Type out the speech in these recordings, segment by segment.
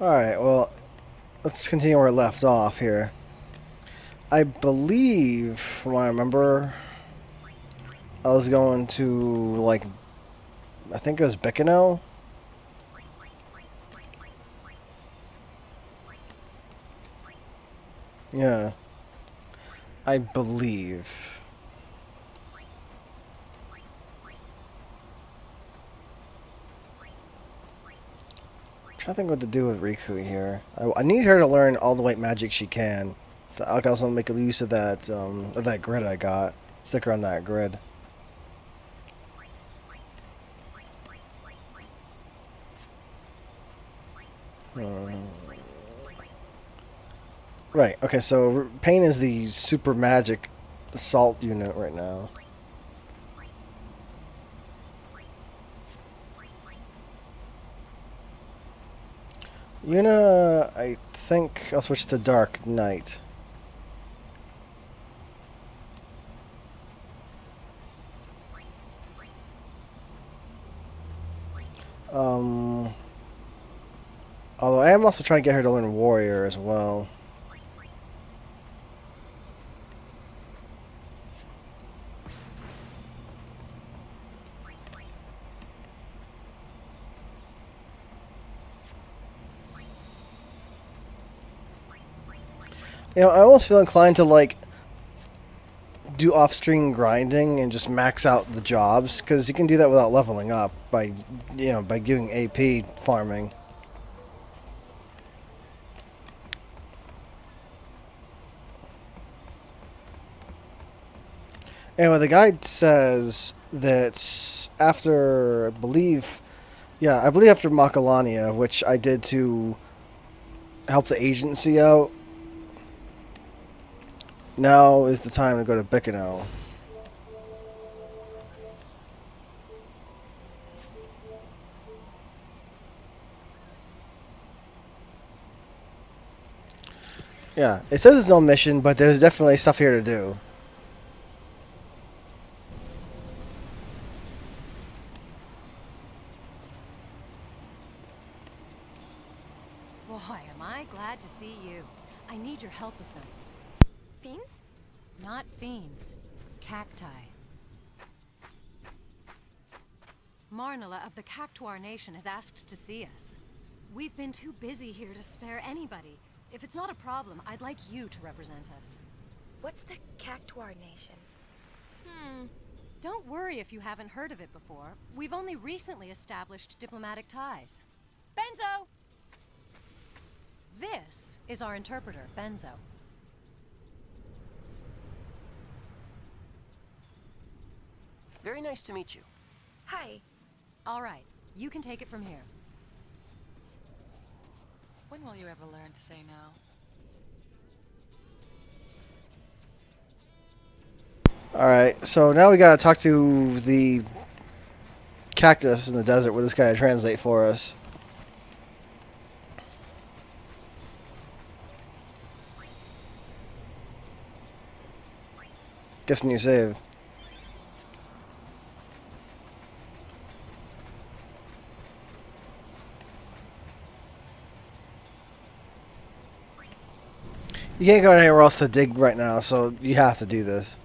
Alright, well, let's continue where we left off here. I believe, from what I remember, I was going to, like, I think it was Bicanel? Yeah. I believe. I'm trying to think what to do with Riku here. I need her to learn all the white magic she can. I can also make use of that grid I got. Stick her on that grid. Right, okay, so Pain is the super magic assault unit right now. Yuna, I think I'll switch to Dark Knight. Um, Although I am also trying to get her to learn Warrior as well. You know, I almost feel inclined to, like, do off-screen grinding and just max out the jobs, because you can do that without leveling up by, by doing AP farming. Anyway, the guide says that after, I believe after Macalania, which I did to help the agency out, now is the time to go to Bicanel. Yeah, it says it's no mission, but there's definitely stuff here to do. Boy, am I glad to see you. I need your help with something. Fiends? Not fiends. Cacti. Marnala of the Cactuar Nation has asked to see us. We've been too busy here to spare anybody. If it's not a problem, I'd like you to represent us. What's the Cactuar Nation? Don't worry if you haven't heard of it before. We've only recently established diplomatic ties. Benzo! This is our interpreter, Benzo. Very nice to meet you. Hi. All right, you can take it from here. When will you ever learn to say no? Alright, so now we gotta talk to the cactus in the desert with this guy to translate for us. Guessing you save. You can't go anywhere else to dig right now, so you have to do this.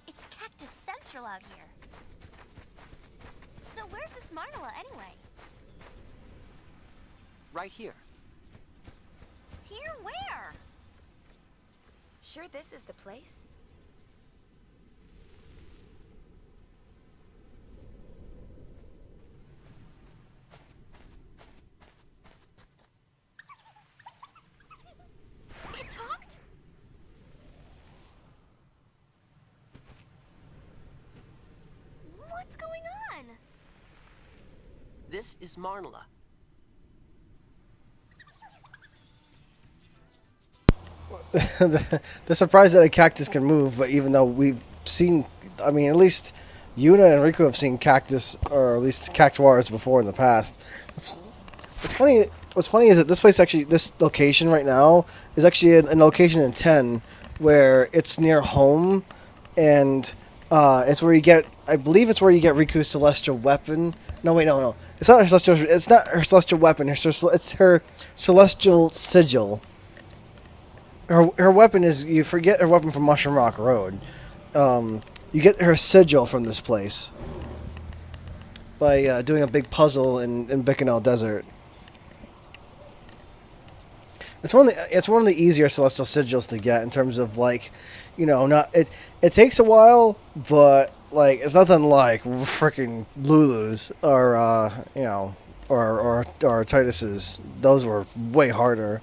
It's Cactus Central out here. So where's this Marnala anyway? Right here. Here where? Sure this is the place? It talked? What's going on? This is Marnala. The surprise that a cactus can move, but even though we've seen, I mean, at least Yuna and Riku have seen cactus, or at least cactuars before in the past. What's funny? What's funny is that this place actually, this location right now is actually a location in 10 where it's near home, and it's where you get. I believe it's where you get Riku's celestial weapon. No, wait, no. It's not her celestial. It's not her celestial weapon. It's her celestial sigil. Her weapon is, you forget her weapon from Mushroom Rock Road. You get her sigil from this place by doing a big puzzle in Bikanel Desert. It's one of the easier celestial sigils to get in terms of, like, you know, not it takes a while, but like it's nothing like freaking Lulu's or you know, or Titus's. Those were way harder.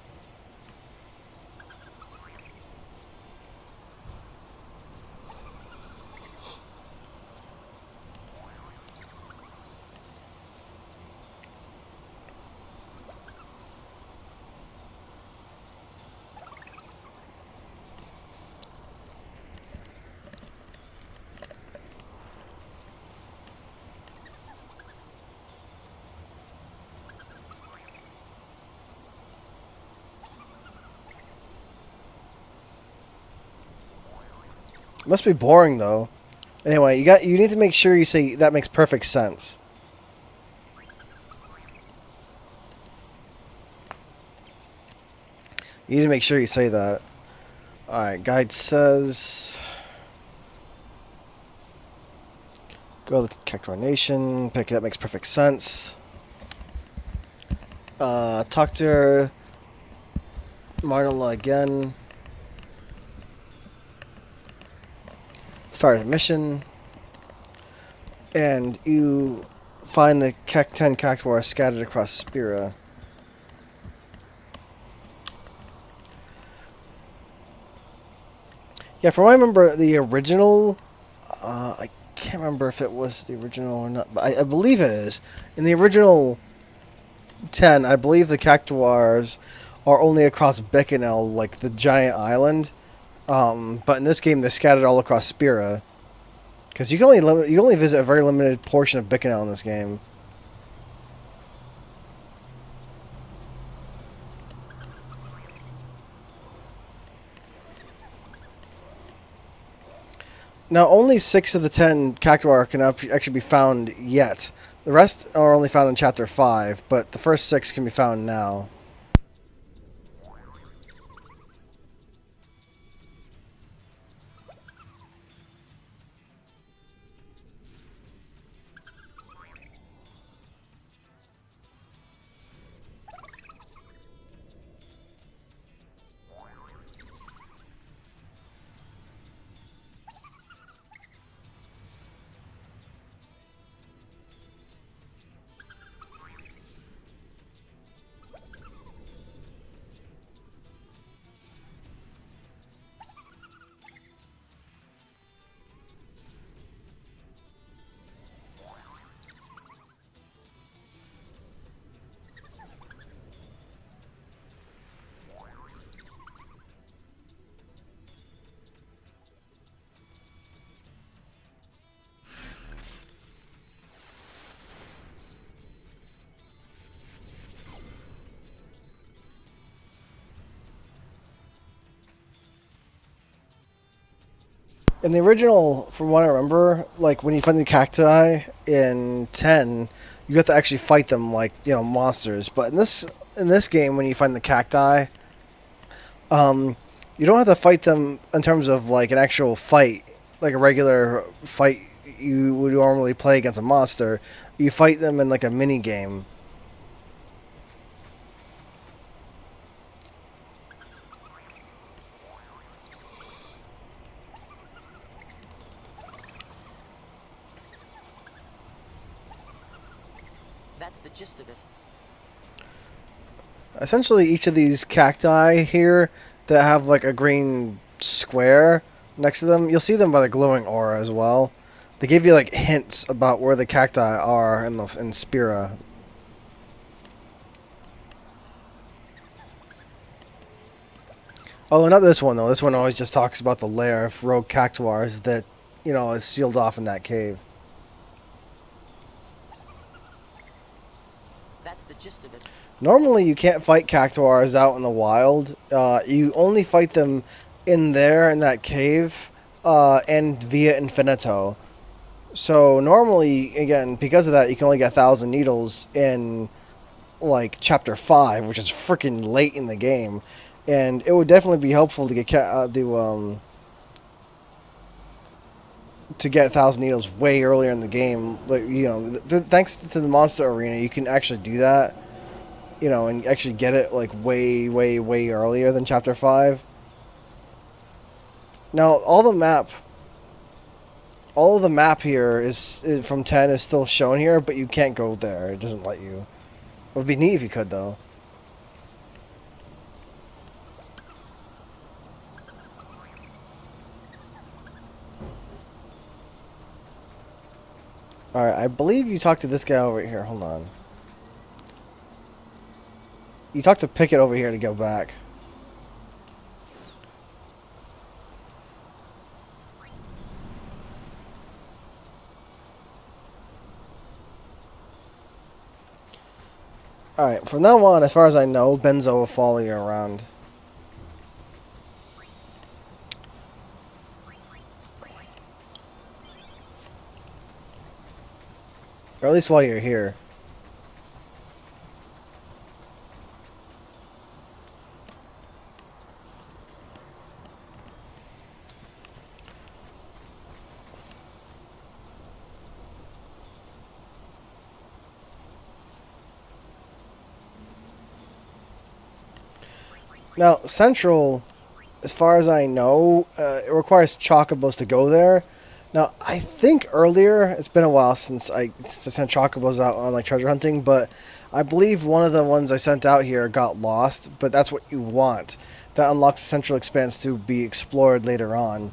It must be boring though. Anyway, you need to make sure you say that makes perfect sense. You need to make sure you say that. Alright, guide says go to the Cactuar Nation, pick that makes perfect sense. Talk to her, Marnola again. Start a mission, and you find the 10 cactuars scattered across Spira. Yeah, from what I remember, the original, I can't remember if it was the original or not, but I believe it is. In the original 10, I believe the cactuars are only across Bikanel, like the giant island. But in this game, they're scattered all across Spira, because you can only visit a very limited portion of Bikanel in this game. Now, only 6 of the 10 cactuar can actually be found yet. The rest are only found in Chapter 5, but the first 6 can be found now. In the original, from what I remember, like when you find the cacti in 10, you have to actually fight them like, you know, monsters. But in this game, when you find the cacti, you don't have to fight them in terms of like an actual fight, like a regular fight you would normally play against a monster. You fight them in like a mini game. That's the gist of it. Essentially, each of these cacti here that have like a green square next to them, you'll see them by the glowing aura as well. They give you like hints about where the cacti are in Spira. Oh, not this one though. This one always just talks about the lair of rogue cactuars that, you know, is sealed off in that cave. that's the gist of it. Normally, you can't fight cactuars out in the wild. You only fight them in there, in that cave, and via Infinito. So normally, again, because of that, you can only get 1,000 needles in, like, Chapter 5, which is freaking late in the game. And it would definitely be helpful to get to get 1,000 needles way earlier in the game. Like, you know, thanks to the monster arena, you can actually do that. You know, and actually get it like way, way, way earlier than Chapter 5. Now, all of the map here is from 10 is still shown here, but you can't go there. It doesn't let you. It would be neat if you could, though. Alright, I believe you talked to this guy over here. Hold on. You talked to Pickett over here to go back. Alright, from now on, as far as I know, Benzo will follow you around. Or at least while you're here. Now, Central, as far as I know, it requires chocobos to go there. Now, I think earlier, it's been a while since I sent chocobos out on like treasure hunting, but I believe one of the ones I sent out here got lost, but that's what you want. That unlocks the Central Expanse to be explored later on.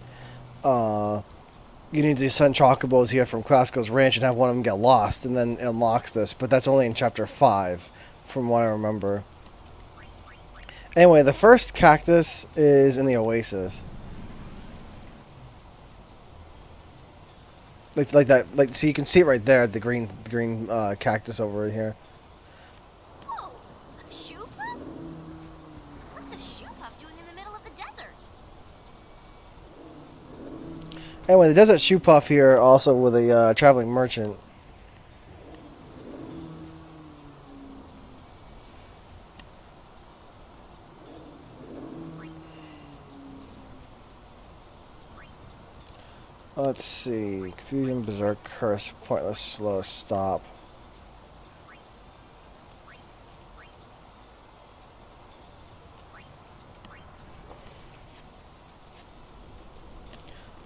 You need to send chocobos here from Classico's Ranch and have one of them get lost, and then it unlocks this, but that's only in Chapter 5, from what I remember. Anyway, the first cactus is in the oasis. Like that, like, so you can see it right there, the green cactus over here. Oh, a shoe puff? What's a shoe puff doing in the middle of the desert? Anyway, the desert shoe puff here also with a traveling merchant. Let's see. Confusion, Berserk, Curse, Pointless, Slow, Stop.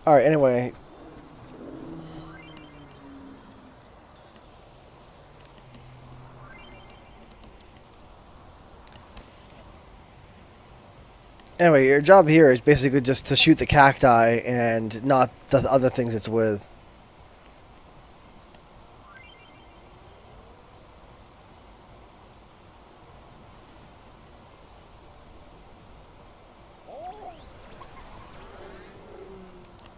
Alright, anyway. Anyway, your job here is basically just to shoot the cacti and not the other things it's with.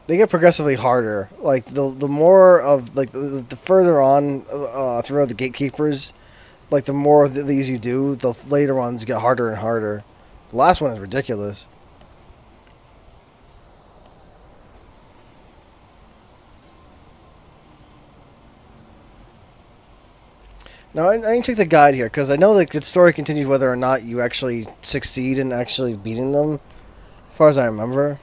They get progressively harder. Like the more of like the further on throughout the gatekeepers, like the more of these you do, the later ones get harder and harder. The last one is ridiculous. Now, I can check the guide here, because I know that the story continues whether or not you actually succeed in actually beating them, as far as I remember.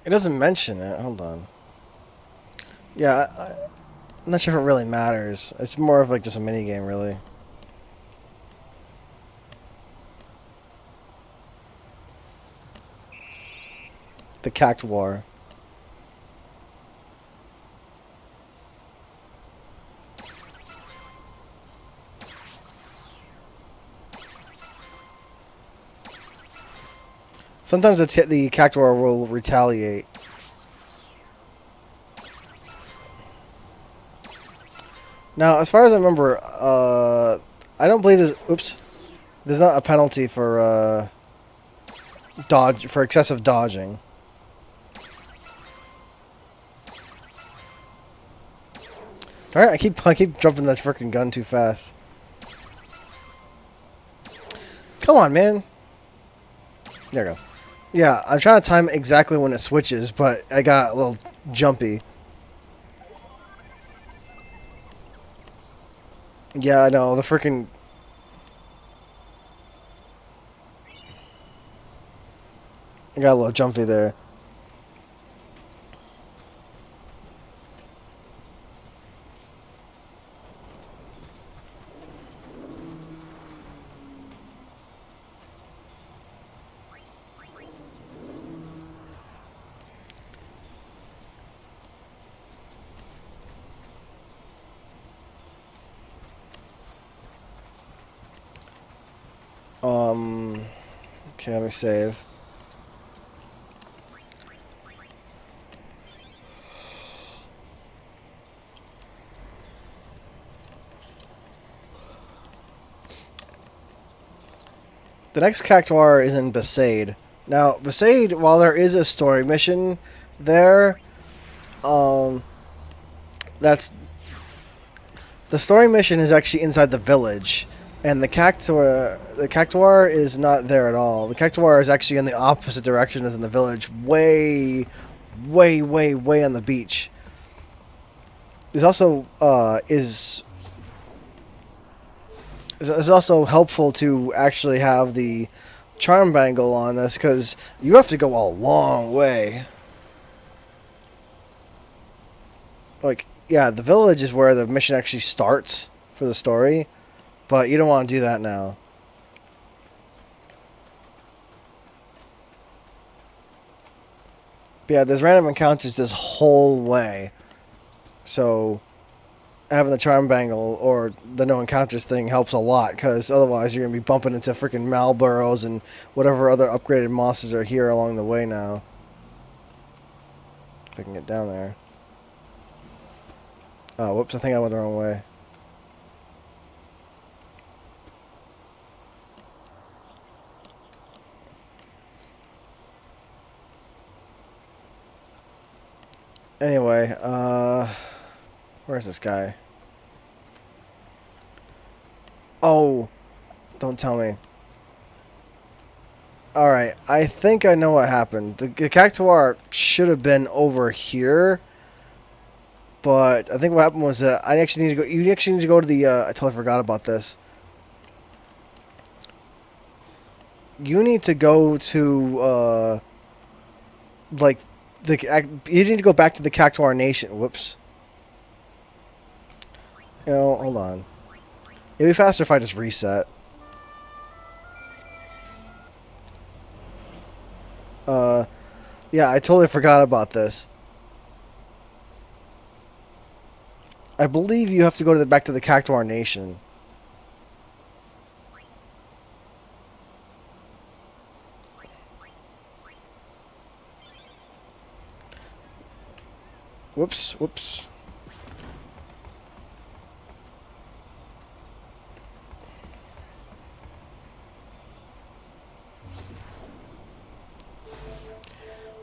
It doesn't mention it. Hold on. Yeah, I'm not sure if it really matters. It's more of like just a mini game, really. The Cact War. Sometimes the Cactuar will retaliate. Now, as far as I remember, I don't believe there's... Oops. There's not a penalty for, for excessive dodging. Alright, I keep jumping that freaking gun too fast. Come on, man. There we go. Yeah, I'm trying to time exactly when it switches, but I got a little jumpy. Yeah, I know, the freaking... I got a little jumpy there. Okay, let me save. The next Cactuar is in Besaid. Now, Besaid, while there is a story mission there, that's... The story mission is actually inside the village. And the Cactuar is not there at all. The Cactuar is actually in the opposite direction as in the village, way on the beach. There's also it's also helpful to actually have the charm bangle on this because you have to go a long way. Like, yeah, the village is where the mission actually starts for the story. But you don't want to do that now. But yeah, there's random encounters this whole way. So having the charm bangle or the no encounters thing helps a lot. Because otherwise you're going to be bumping into freaking Malboros and whatever other upgraded monsters are here along the way now. If I can get down there. Oh, whoops, I think I went the wrong way. Anyway, where's this guy? Oh, don't tell me. Alright, I think I know what happened. The Cactuar should have been over here. But I think what happened was that I actually need to go. You actually need to go to the. I totally forgot about this. You need to go to like you need to go back to the Cactuar Nation. Whoops. You know, hold on. It'd be faster if I just reset. Yeah, I totally forgot about this. I believe you have to go to back to the Cactuar Nation. Whoops.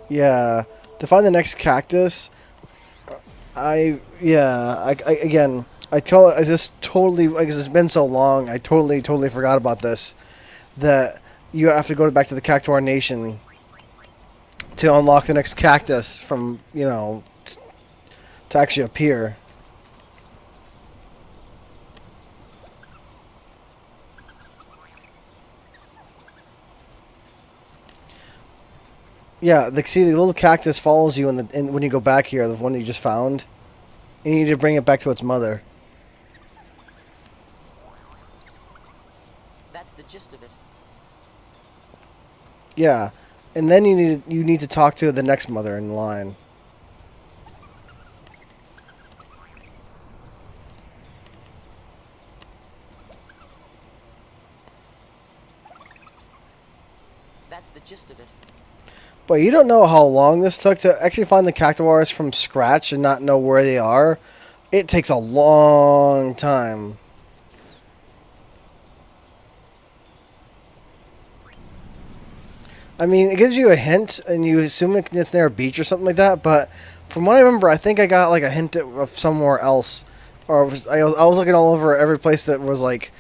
Yeah, to find the next cactus, I just totally, like, it's been so long, I totally forgot about this, that you have to go back to the Cactuar Nation to unlock the next cactus from, you know, to actually appear. Yeah, see, the little cactus follows you when you go back here, the one you just found. And you need to bring it back to its mother. That's the gist of it. Yeah, and then you need to talk to the next mother in line. That's the gist of it. But you don't know how long this took to actually find the Cactuars from scratch and not know where they are. It takes a long time. I mean, it gives you a hint, and you assume it's near a beach or something like that. But from what I remember, I think I got like a hint of somewhere else, or I was looking all over every place that was like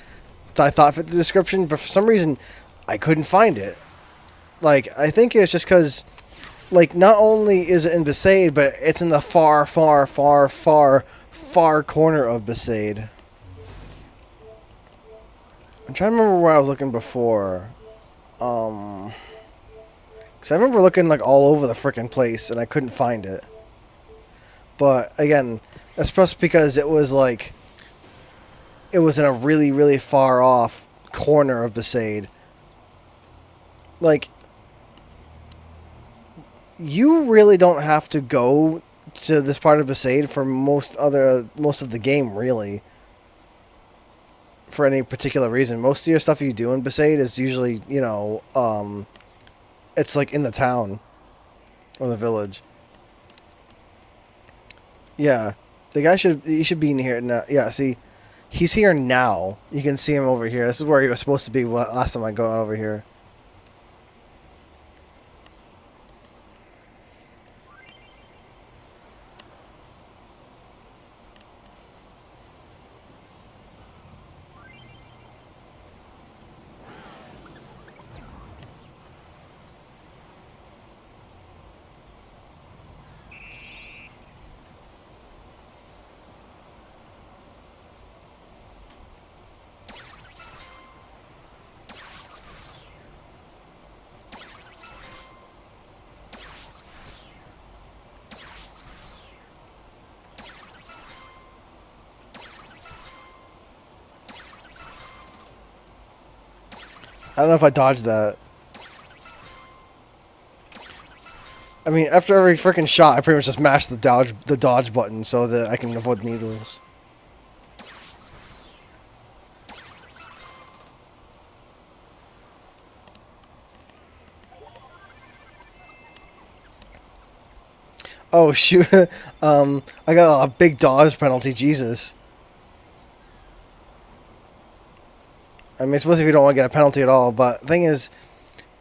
that I thought fit the description, but for some reason, I couldn't find it. Like, I think it's just because, like, not only is it in Besaid, but it's in the far, far, far, far, far corner of Besaid. I'm trying to remember where I was looking before. Because I remember looking, like, all over the frickin' place, and I couldn't find it. But, again, that's just because it was, like, it was in a really, really far off corner of Besaid. Like, you really don't have to go to this part of Besaid for most of the game, really. For any particular reason, most of your stuff you do in Besaid is usually, it's like in the town or the village. Yeah, the guy he should be in here now. Yeah, see, he's here now. You can see him over here. This is where he was supposed to be last time I go over here. I don't know if I dodged that. I mean, after every freaking shot, I pretty much just mashed the dodge button so that I can avoid needles. Oh shoot! I got a big dodge penalty. Jesus. I mean, suppose if you don't want to get a penalty at all, but the thing is,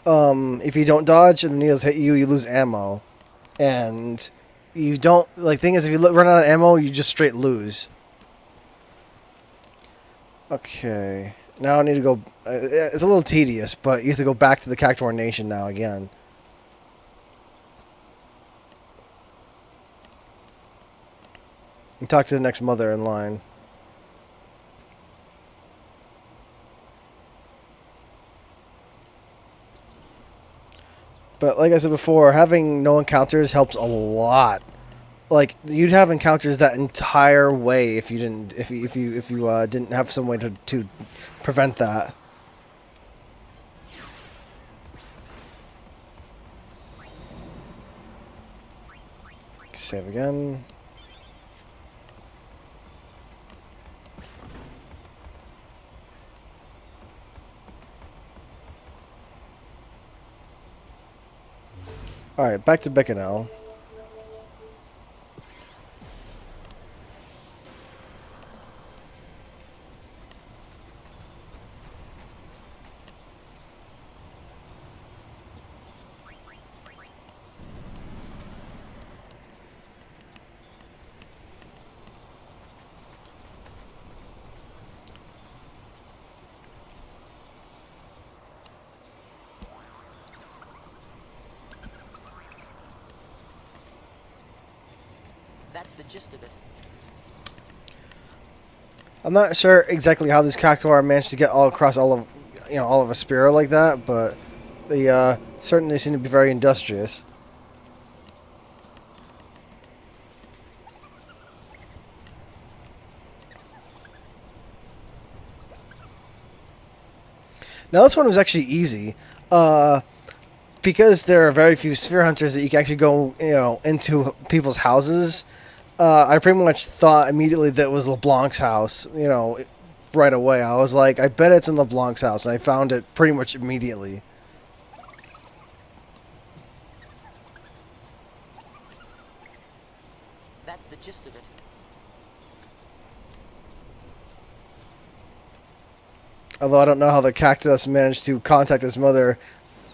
if you don't dodge and the needles hit you, you lose ammo, and you don't like. Thing is, if you run out of ammo, you just straight lose. Okay, now I need to go. It's a little tedious, but you have to go back to the Cactuar Nation now again. And talk to the next mother in line. But like I said before, having no encounters helps a lot. Like you'd have encounters that entire way if you didn't have some way to prevent that. Save again. Alright, back to Becquerel. That's the gist of it. I'm not sure exactly how this Cactuar managed to get all across all of Aspira like that, but they certainly seem to be very industrious. Now this one was actually easy, because there are very few sphere hunters that you can actually go into people's houses. I pretty much thought immediately that it was LeBlanc's house, right away. I was like, I bet it's in LeBlanc's house, and I found it pretty much immediately. That's the gist of it. Although I don't know how the cactus managed to contact his mother,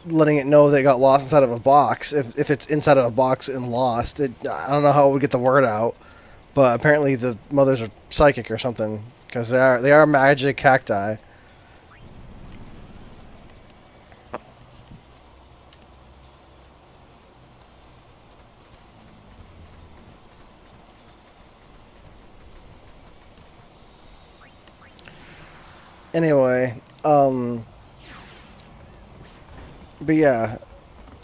letting it know they got lost inside of a box. If it's inside of a box and lost, I don't know how it would get the word out. But apparently the mothers are psychic or something, because they are magic cacti. Anyway, but yeah,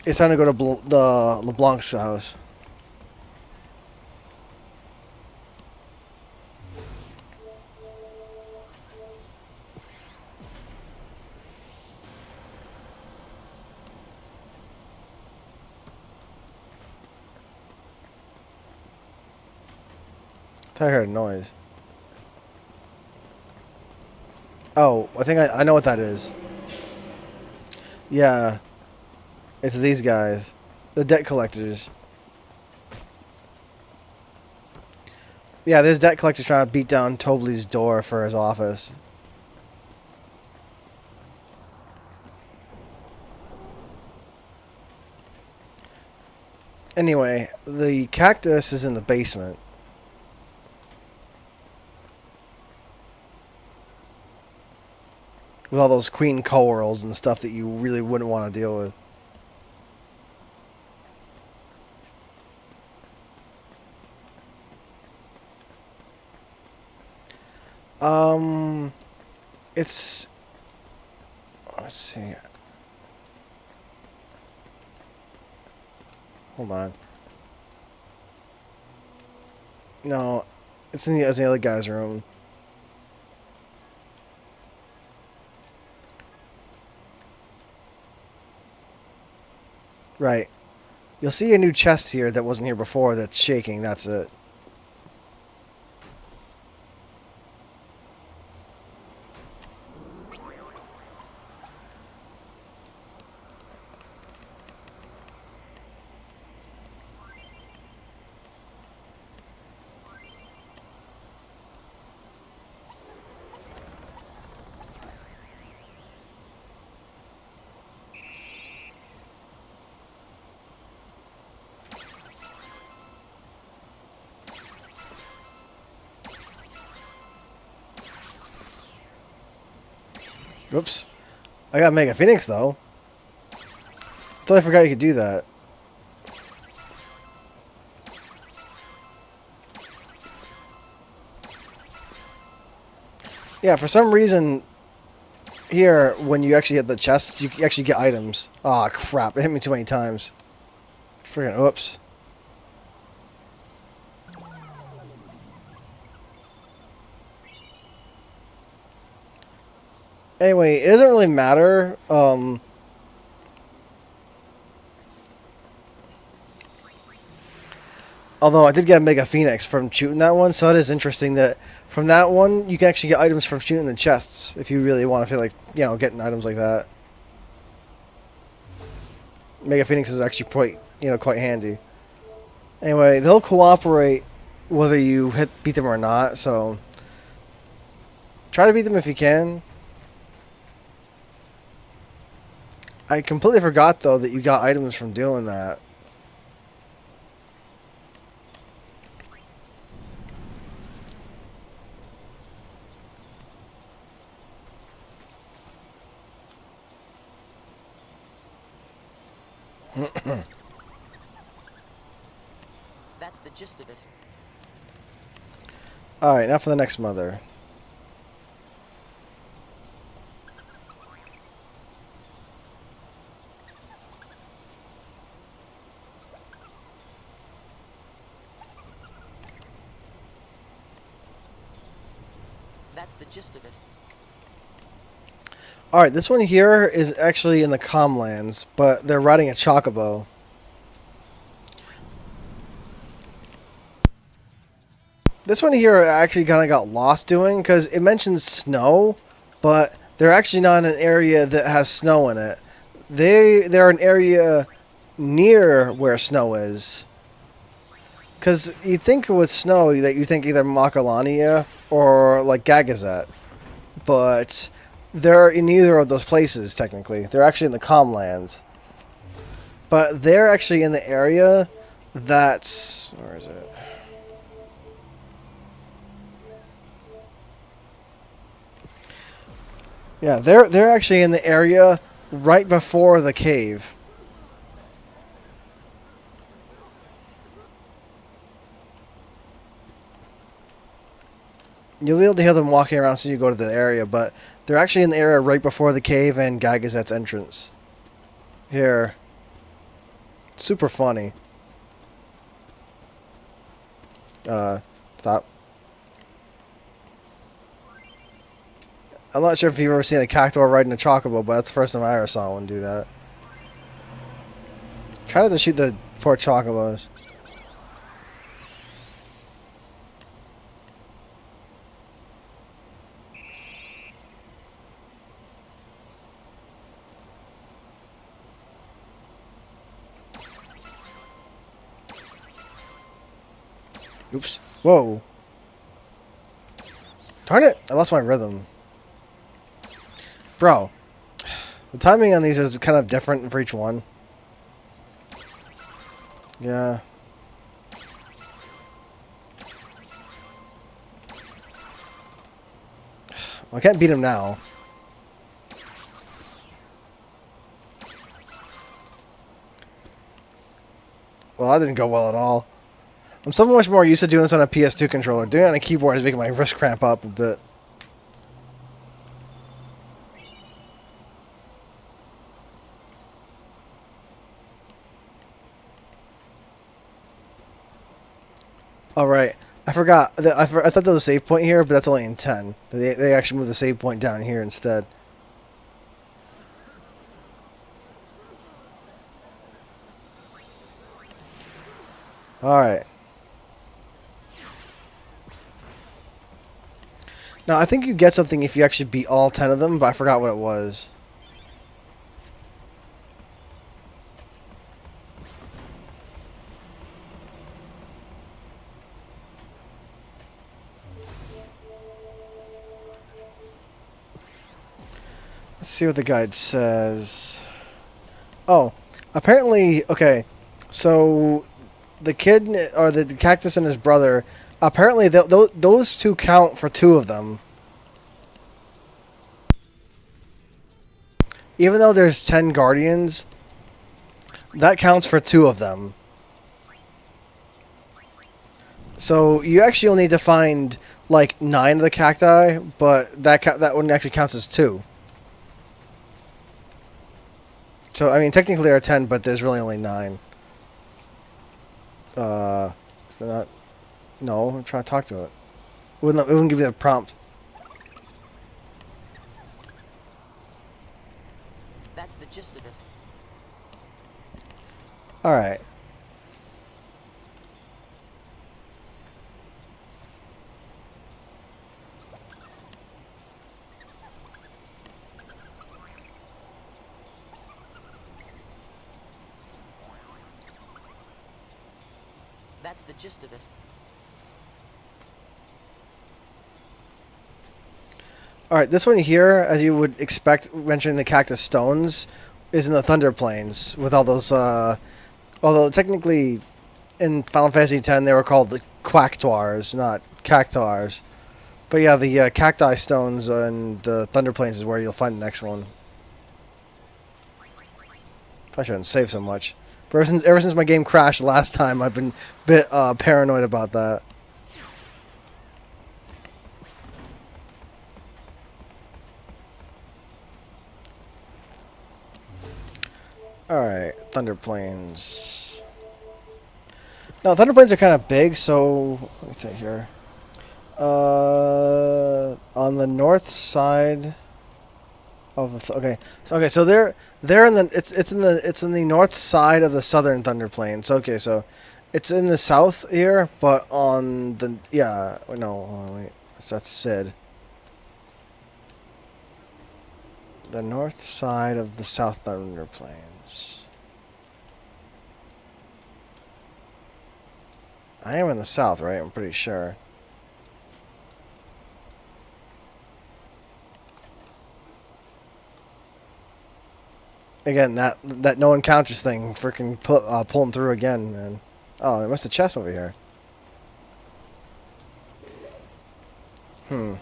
it's time to go to the LeBlanc's house. I thought I heard a noise. Oh, I think I know what that is. Yeah, it's these guys, the debt collectors. Yeah, there's debt collectors trying to beat down Tobley's door for his office. Anyway, the cactus is in the basement. With all those queen corals and stuff that you really wouldn't want to deal with. It's... Let's see. Hold on. No, it's in the other guy's room. Right. You'll see a new chest here that wasn't here before that's shaking. That's it. Whoops. I gotta make a phoenix, though. Totally forgot you could do that. Yeah, for some reason, here, when you actually hit the chest, you actually get items. Aw, crap. It hit me too many times. Freaking oops. Anyway, it doesn't really matter. Although I did get a Mega Phoenix from shooting that one, so it is interesting that from that one, you can actually get items from shooting the chests, if you really want to feel like, you know, getting items like that. Mega Phoenix is actually quite handy. Anyway, they'll cooperate whether you beat them or not, so try to beat them if you can. I completely forgot, though, that you got items from doing that. That's the gist of it. Alright, now for the next mother. That's the gist of it. Alright, this one here is actually in the Comlands, but they're riding a chocobo. This one here I actually kind of got lost doing, because it mentions snow, but they're actually not in an area that has snow in it. They're an area near where snow is. Because you think with snow that you think either Makalania or like Gagazet. But they're in neither of those places, technically. They're actually in the Comlands. But they're actually in the area that's... Where is it? Yeah, they're actually in the area right before the cave. You'll be able to hear them walking around so you go to the area, but they're actually in the area right before the cave and Gygazet's entrance. Here. Super funny. Stop. I'm not sure if you've ever seen a cactuar riding a chocobo, but that's the first time I ever saw one do that. Try not to shoot the poor chocobos. Oops. Whoa. Darn it! I lost my rhythm. Bro. The timing on these is kind of different for each one. Yeah. Well, I can't beat him now. Well, that didn't go well at all. I'm so much more used to doing this on a PS2 controller. Doing it on a keyboard is making my wrist cramp up a bit. Alright. I forgot. I thought there was a save point here, but that's only in 10. They actually moved the save point down here instead. Alright. Now, I think you get something if you actually beat all 10 of them, but I forgot what it was. Let's see what the guide says. Oh, apparently, okay, so the kid, or the cactus and his brother, apparently those two count for 2 of them. Even though there's 10 guardians, that counts for 2 of them. So you actually only need to find like 9 of the cacti, but that one actually counts as 2. So I mean, technically there are 10, but there's really only 9. Is there not? No, I'm trying to talk to it. It wouldn't give you the prompt. That's the gist of it. Alright. That's the gist of it. Alright, this one here, as you would expect, mentioning the cactus stones, is in the Thunder Plains, with all those, although technically, in Final Fantasy X, they were called the Quacktwars, not Cactuars. But yeah, the cacti stones in the Thunder Plains is where you'll find the next one. I shouldn't save so much. But ever since my game crashed last time, I've been a bit paranoid about that. Alright, Thunder Plains. Now, Thunder Plains are kind of big, so let me think here. On the north side of the so they're in the it's in the north side of the southern Thunder Plains. Okay, so it's in the south here, but on the wait, that's Sid. The north side of the South Thunder Plains. I am in the south, right? I'm pretty sure. Again, that no encounters thing freaking pulling through again, man. Oh, there must have chest over here. Hmm.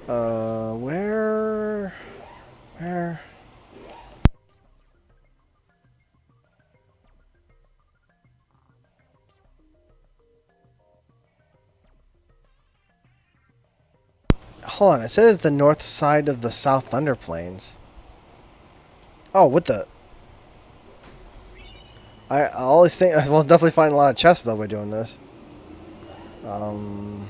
Where? Where? Hold on, it says the north side of the South Thunder Plains. Oh, what the? I always think we'll definitely find a lot of chests though by doing this. Um.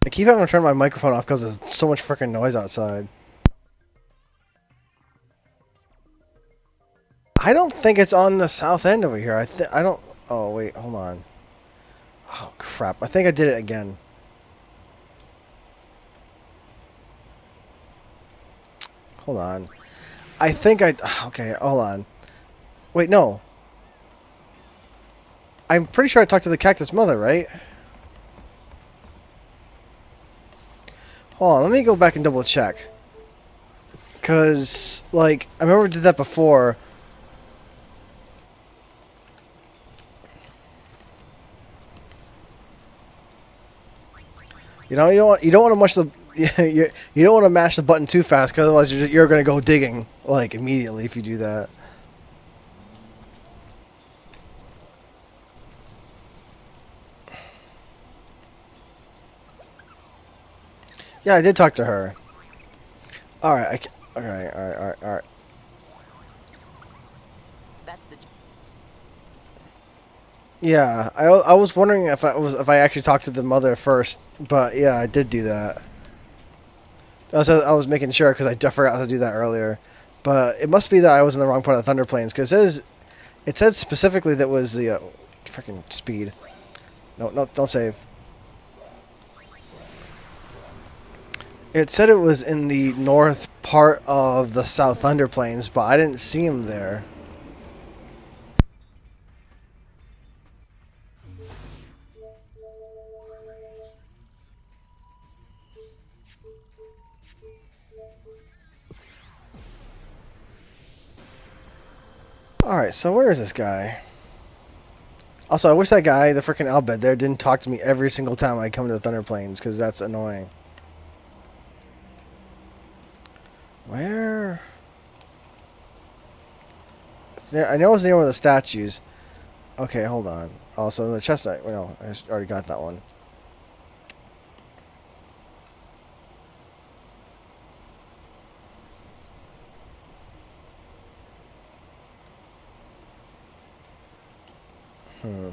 I keep having to turn my microphone off because there's so much freaking noise outside. I don't think it's on the south end over here. I don't. Oh wait, hold on. Oh crap! I think I did it again. Hold on. I think I. Okay, hold on. Wait, no. I'm pretty sure I talked to the cactus mother, right? Hold on, let me go back and double check. Because, like, I remember we did that before. You know, you don't want to mush the you don't want to mash the button too fast, because otherwise you're going to go digging like immediately if you do that. Yeah, I did talk to her. All right, okay, all right. That's the. Yeah, I was wondering if I actually talked to the mother first, but yeah, I did do that. I was making sure because I forgot to do that earlier, but it must be that I was in the wrong part of the Thunder Plains because it said specifically that was the freaking speed. No, don't save. It said it was in the north part of the South Thunder Plains, but I didn't see him there. Alright, so where is this guy? Also, I wish that guy, the freaking Albed there, didn't talk to me every single time I come to the Thunder Plains, because that's annoying. Where? I know it's near one of the statues. Okay, hold on. Oh, so the chest, no, I just already got that one. Hmm.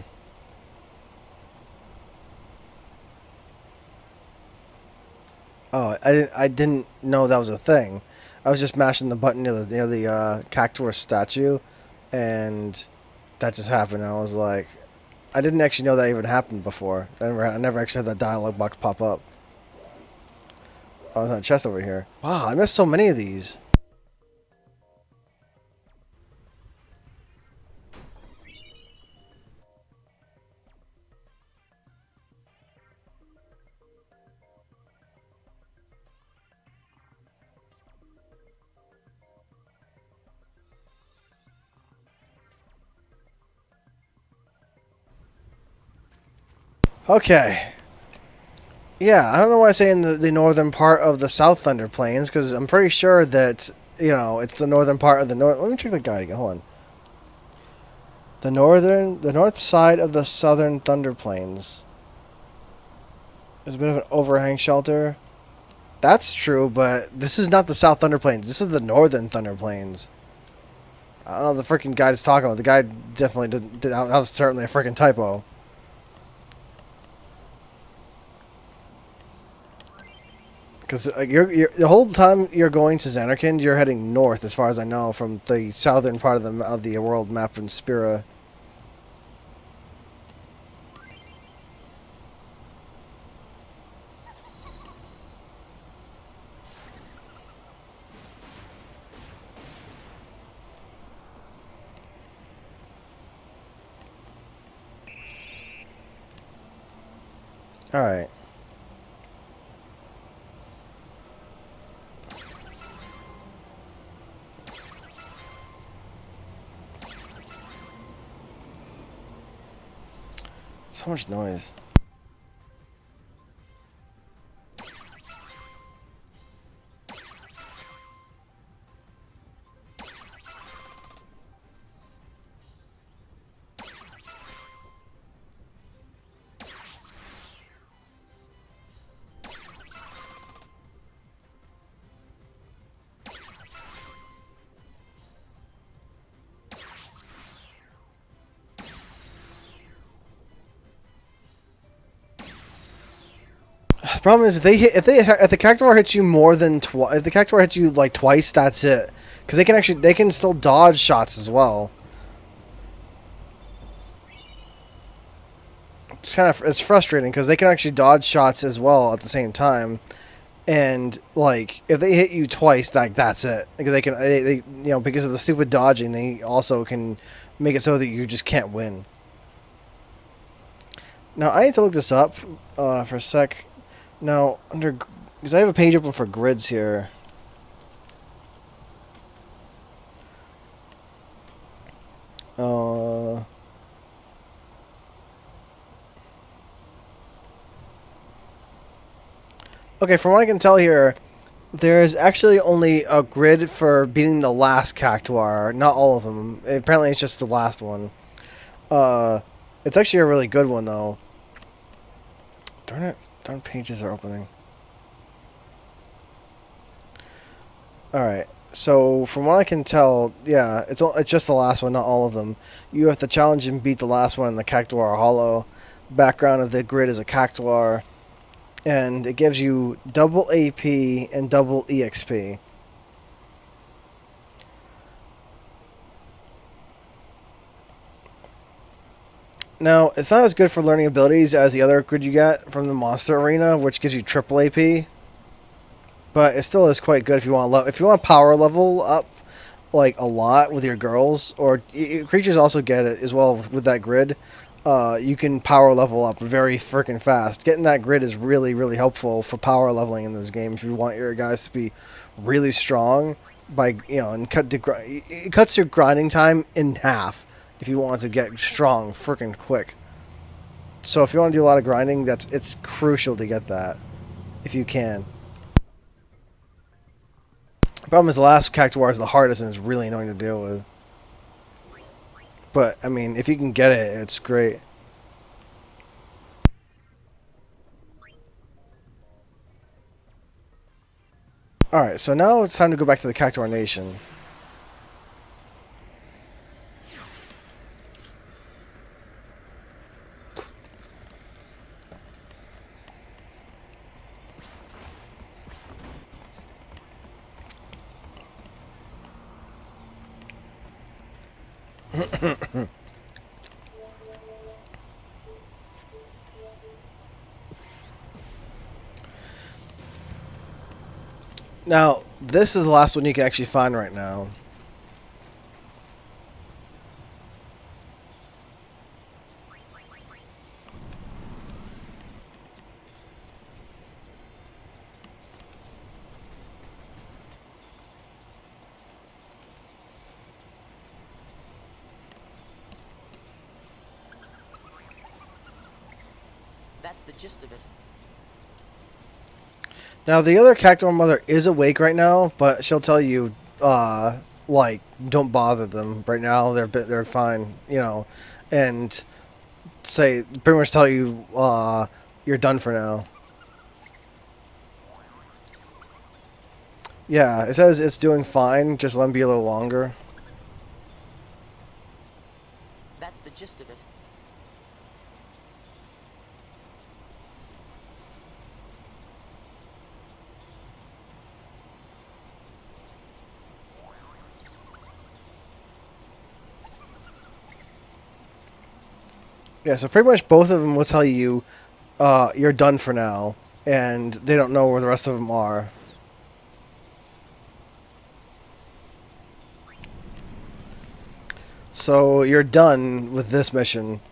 Oh, I didn't know that was a thing. I was just mashing the button near the cactuar statue, and that just happened. And I was like, I didn't actually know that even happened before. I never actually had that dialogue box pop up. Oh, there's a chest over here. Wow, I missed so many of these. Okay. Yeah, I don't know why I say in the northern part of the South Thunder Plains, because I'm pretty sure that, it's the northern part of the north. Let me check the guide again. Hold on. The north side of the Southern Thunder Plains. There's a bit of an overhang shelter. That's true, but this is not the South Thunder Plains. This is the Northern Thunder Plains. I don't know what the freaking guide is talking about. The guide definitely did that was certainly a freaking typo. Because you're the whole time you're going to Xanarkand, you're heading north, as far as I know, from the southern part of the world map in Spira. Alright. So much noise. The problem is if the cactuar hits you more than twice, if the cactuar hits you like twice, that's it. Because they can still dodge shots as well. It's frustrating because they can actually dodge shots as well at the same time, and like if they hit you twice, that's it. Because they because of the stupid dodging, they also can make it so that you just can't win. Now I need to look this up for a sec. Now because I have a page open for grids here. Okay, from what I can tell here, there's actually only a grid for beating the last cactuar, not all of them. Apparently it's just the last one. It's actually a really good one, though. Darn it, darn pages are opening. Alright, so from what I can tell, yeah, it's just the last one, not all of them. You have to challenge and beat the last one in the Cactuar Hollow. The background of the grid is a Cactuar, and it gives you double AP and double EXP. Now, it's not as good for learning abilities as the other grid you get from the Monster Arena, which gives you triple AP. But it still is quite good if you want to power level up like a lot with your girls, or creatures also get it as well with that grid. You can power level up very freaking fast. Getting that grid is really, really helpful for power leveling in this game. If you want your guys to be really strong, and it cuts your grinding time in half. If you want to get strong freaking quick. So if you want to do a lot of grinding, it's crucial to get that if you can. The problem is the last Cactuar is the hardest and it's really annoying to deal with. But, I mean, if you can get it, it's great. Alright, so now it's time to go back to the Cactuar Nation. Now, this is the last one you can actually find right now. That's the gist of it. Now, the other Cactuar Mother is awake right now, but she'll tell you, don't bother them right now. They're fine, and pretty much tell you, you're done for now. Yeah, it says it's doing fine. Just let them be a little longer. That's the gist of it. Yeah, so pretty much both of them will tell you, you're done for now, and they don't know where the rest of them are. So you're done with this mission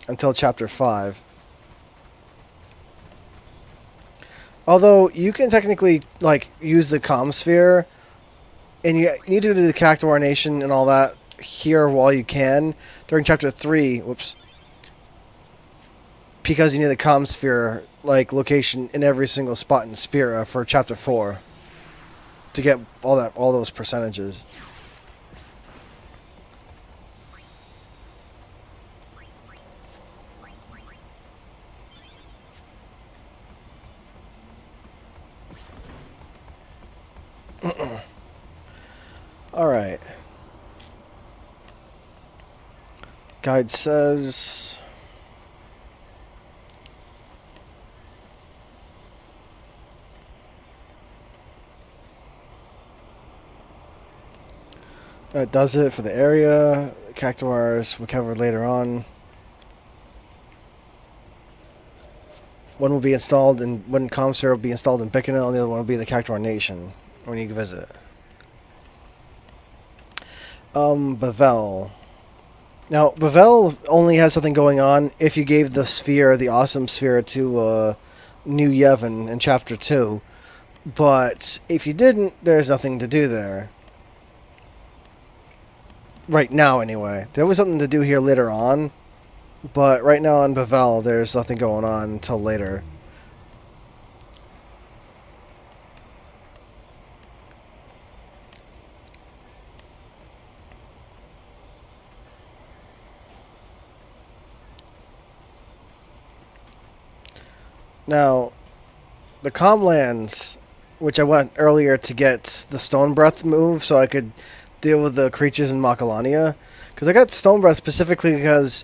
until Chapter 5. Although you can technically like use the comm sphere, and you need to do the Cactuar Nation and all that here while you can during Chapter 3. Whoops. Because you need the comm sphere like location in every single spot in Spira for Chapter 4 to get all those percentages. Alright. Guide says... That does it for the area. Cactuars we cover later on. One will be installed in one Comstar will be installed in Bicanil, and the other one will be the Cactuar Nation when you visit. Bavel. Now, Bavel only has something going on if you gave the sphere, the awesome sphere, to New Yevon in Chapter 2. But if you didn't, there's nothing to do there. Right now, anyway. There was something to do here later on, but right now on Bavel, there's nothing going on until later. Now, the Comlands, which I went earlier to get the Stone Breath move so I could deal with the creatures in Macalania, because I got Stone Breath specifically because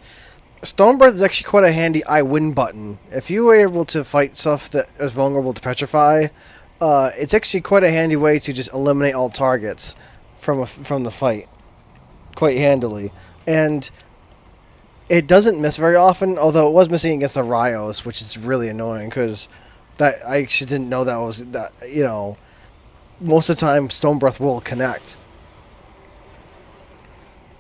Stone Breath is actually quite a handy I win button. If you were able to fight stuff that is vulnerable to Petrify, it's actually quite a handy way to just eliminate all targets from the fight, quite handily. And it doesn't miss very often, although it was missing against the Rios, which is really annoying because that I actually didn't know that was that. You know, most of the time Stone Breath will connect.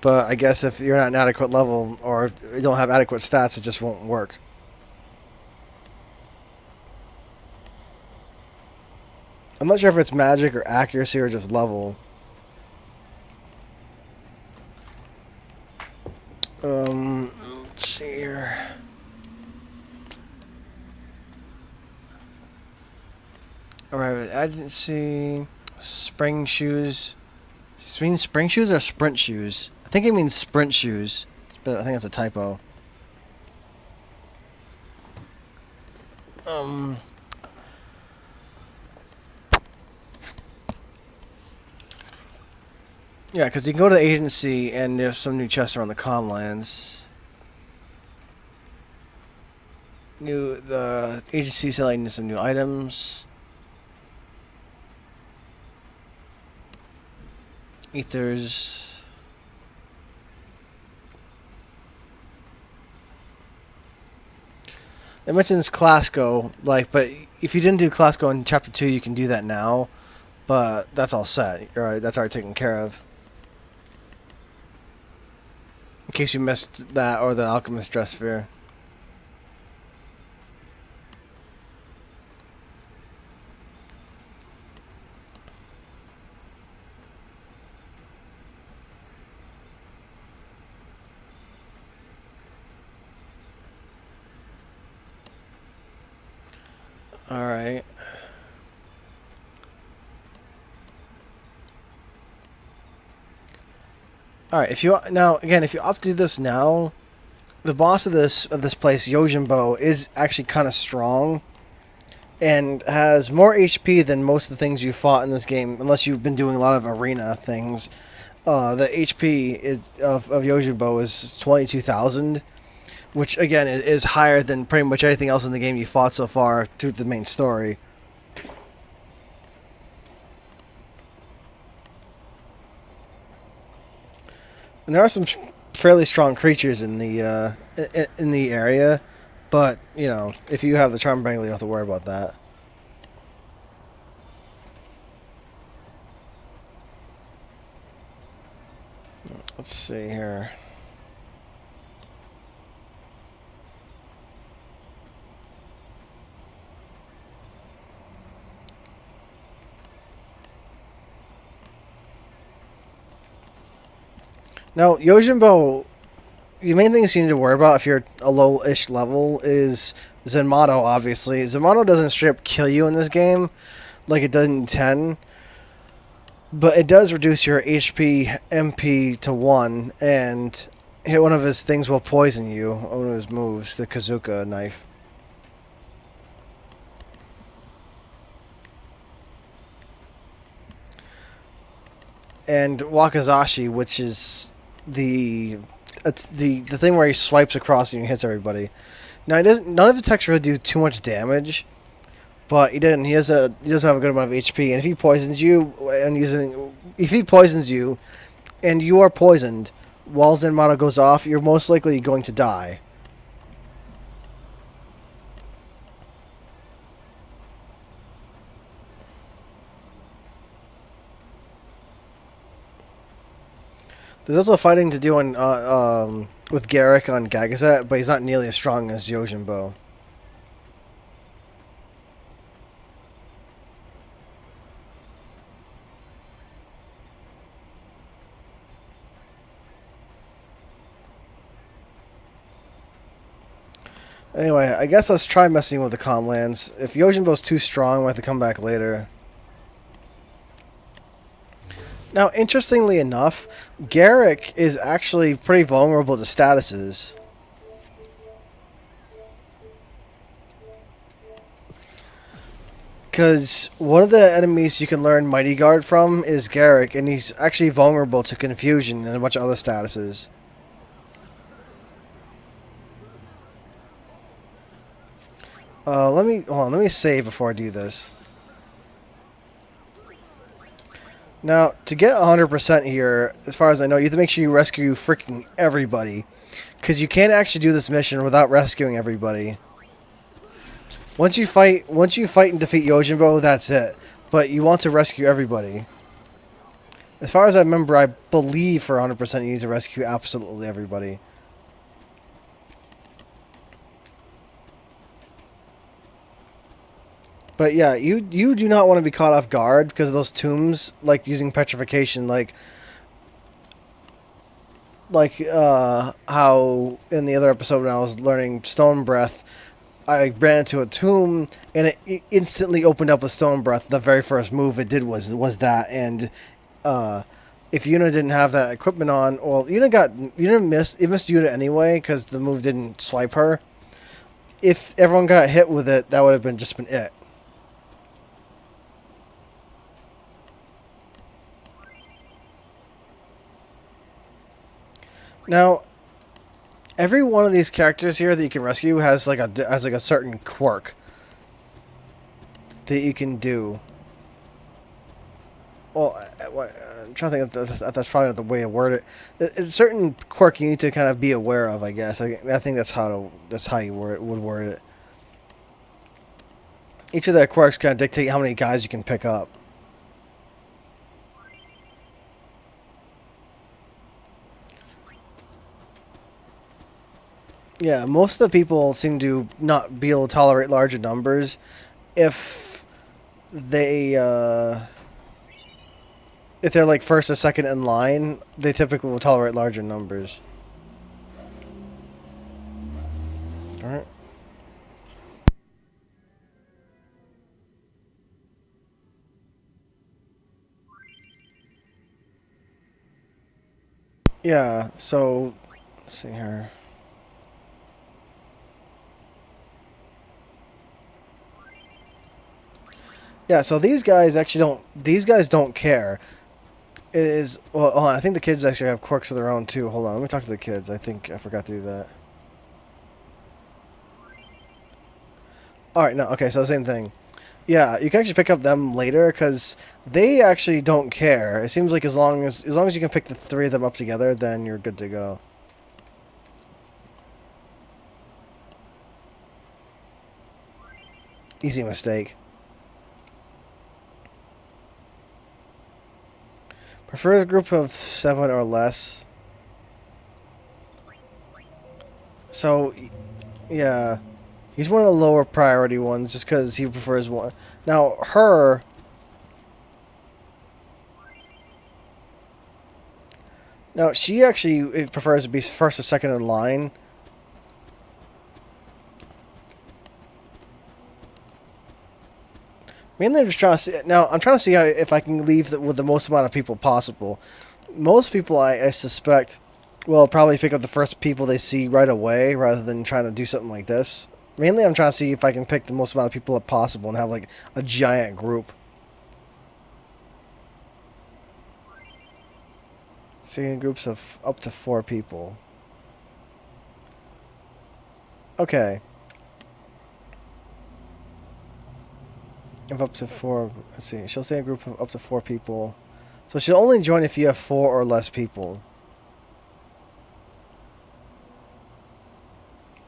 But I guess if you're not an adequate level or you don't have adequate stats, it just won't work. I'm not sure if it's magic or accuracy or just level. Let's see here. Alright, I didn't see spring shoes. Does it mean spring shoes or sprint shoes? I think it means sprint shoes, but I think that's a typo. Yeah, because you can go to the agency and there's some new chests around the Comlands. The agency selling some new items. Ethers. It mentions Classco, but if you didn't do Classco in Chapter 2, you can do that now. But that's all set. Alright, that's already taken care of. In case you missed that or the Alchemist Dress Sphere. Alright. Alright, if you opt to do this now, the boss of this place, Yojimbo, is actually kind of strong and has more HP than most of the things you fought in this game, unless you've been doing a lot of arena things. The HP of Yojimbo is 22,000, which again is higher than pretty much anything else in the game you fought so far through the main story. And there are some fairly strong creatures in the area, but you know, if you have the Charm Bangle, you don't have to worry about that. Let's see here. Now, Yojimbo, the main things you need to worry about if you're a low-ish level is Zenmato, obviously. Zenmato doesn't straight up kill you in this game like it does in 10, but it does reduce your HP MP to 1, and hit one of his things will poison you, one of his moves, the Kazuka knife. And Wakazashi, which is the the thing where he swipes across and he hits everybody. Now he doesn't. None of the attacks really do too much damage, but he didn't. He does have a good amount of HP, and if he poisons you if he poisons you, and you are poisoned while Zenmato goes off, you're most likely going to die. There's also fighting to do with Garrick on Gagazet, but he's not nearly as strong as Yojimbo. Anyway, I guess let's try messing with the Comlands. If Yojimbo's too strong, we'll have to come back later. Now, interestingly enough, Garrick is actually pretty vulnerable to statuses. Because one of the enemies you can learn Mighty Guard from is Garrick, and he's actually vulnerable to confusion and a bunch of other statuses. Let me save before I do this. Now, to get 100% here, as far as I know, you have to make sure you rescue freaking everybody. Because you can't actually do this mission without rescuing everybody. Once you fight and defeat Yojimbo, that's it. But you want to rescue everybody. As far as I remember, I believe for 100% you need to rescue absolutely everybody. But yeah, you do not want to be caught off guard because of those tombs, like using petrification, like how in the other episode when I was learning Stone Breath, I ran into a tomb and it instantly opened up with Stone Breath. The very first move it did was that, and if Yuna didn't have that equipment on, well, Yuna missed Yuna anyway because the move didn't swipe her. If everyone got hit with it, that would have been it. Now, every one of these characters here that you can rescue has like a certain quirk that you can do. Well, I'm trying to think if that's probably not the way to word it. It's a certain quirk you need to kind of be aware of, I guess. I think that's how you would word it. Each of their quirks kind of dictate how many guys you can pick up. Yeah, most of the people seem to not be able to tolerate larger numbers if they're like first or second in line, they typically will tolerate larger numbers. Alright. Yeah, so let's see here. Yeah, so these guys don't care. Well, hold on, I think the kids actually have quirks of their own too. Hold on, let me talk to the kids. I think I forgot to do that. Alright, no, okay, so the same thing. Yeah, you can actually pick up them later because they actually don't care. It seems like as long as you can pick the three of them up together, then you're good to go. Easy mistake. Prefer a group of 7 or less. So, yeah. He's one of the lower priority ones just because he prefers one. Now, No, she actually prefers to be first or second in line. Mainly, I'm just trying to see. Now, I'm trying to see how, if I can leave with the most amount of people possible. Most people, I suspect, will probably pick up the first people they see right away, rather than trying to do something like this. Mainly, I'm trying to see if I can pick the most amount of people possible and have like a giant group. Seeing groups of up to 4 people. Okay. Of up to 4. Let's see. She'll say a group of up to 4 people. So she'll only join if you have 4 or less people.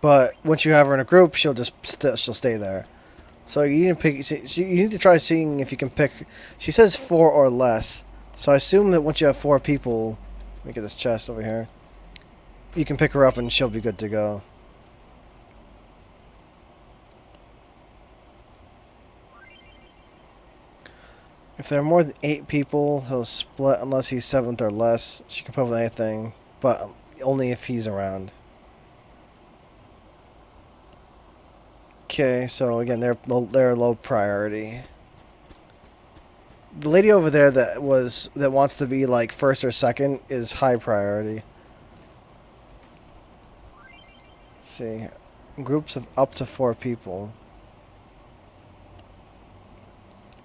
But once you have her in a group, she'll just she'll stay there. So you need to pick. You need to try seeing if you can pick. She says 4 or less. So I assume that once you have 4 people, let me get this chest over here. You can pick her up and she'll be good to go. If there are more than 8 people, he'll split unless he's 7th or less. She can put up with anything, but only if he's around. Okay, so again, they're low priority. The lady over there that wants to be like first or second is high priority. Let's see, groups of up to 4 people.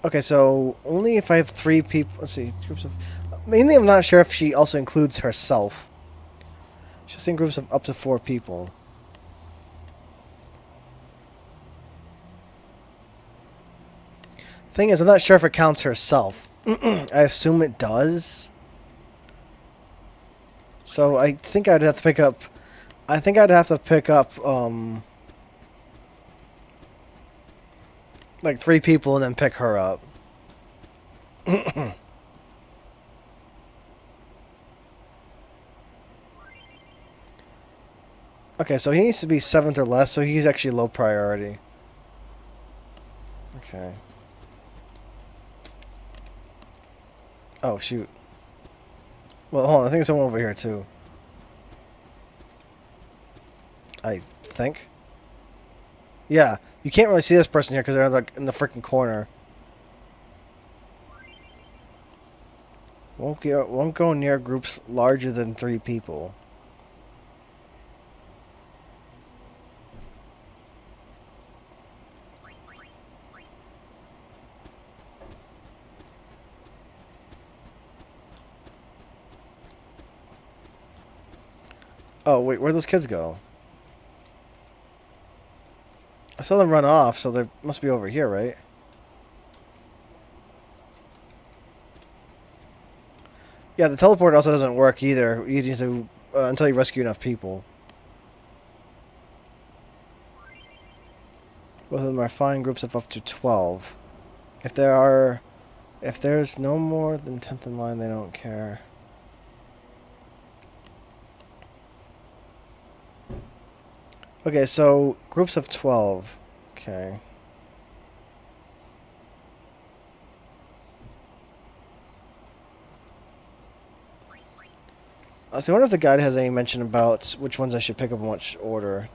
Okay, so only if I have 3 people. Let's see, groups of. Mainly, I'm not sure if she also includes herself. She's in groups of up to 4 people. Thing is, I'm not sure if it counts herself. I assume it does. So I think I'd have to pick up. I think I'd have to pick up like 3 people and then pick her up. Okay, so he needs to be 7th or less, so he's actually low priority. Okay. Oh, shoot. Well, hold on. I think there's someone over here, too. I think. Yeah. You can't really see this person here because they're like in the freaking corner. Won't go near groups larger than 3 people. Oh, wait, where'd those kids go? I saw them run off, so they must be over here, right? Yeah, the teleport also doesn't work either. You need to until you rescue enough people. Both of them are fine groups of up to 12. If there's no more than 10th in line, they don't care. Okay, so groups of 12. Okay. So I wonder if the guide has any mention about which ones I should pick up in which order.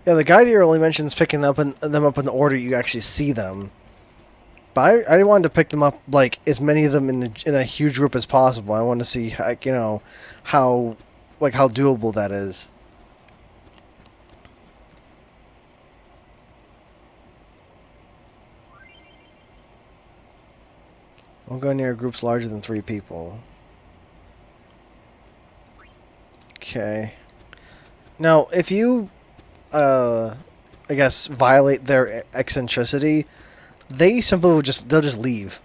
Yeah, the guide here only mentions picking them up in the order you actually see them. But I wanted to pick them up, like, as many of them in a huge group as possible. I wanted to see, like, how doable that is. Won't go near groups larger than 3 people. Okay. Now, if you, I guess, violate their eccentricity, they'll just leave.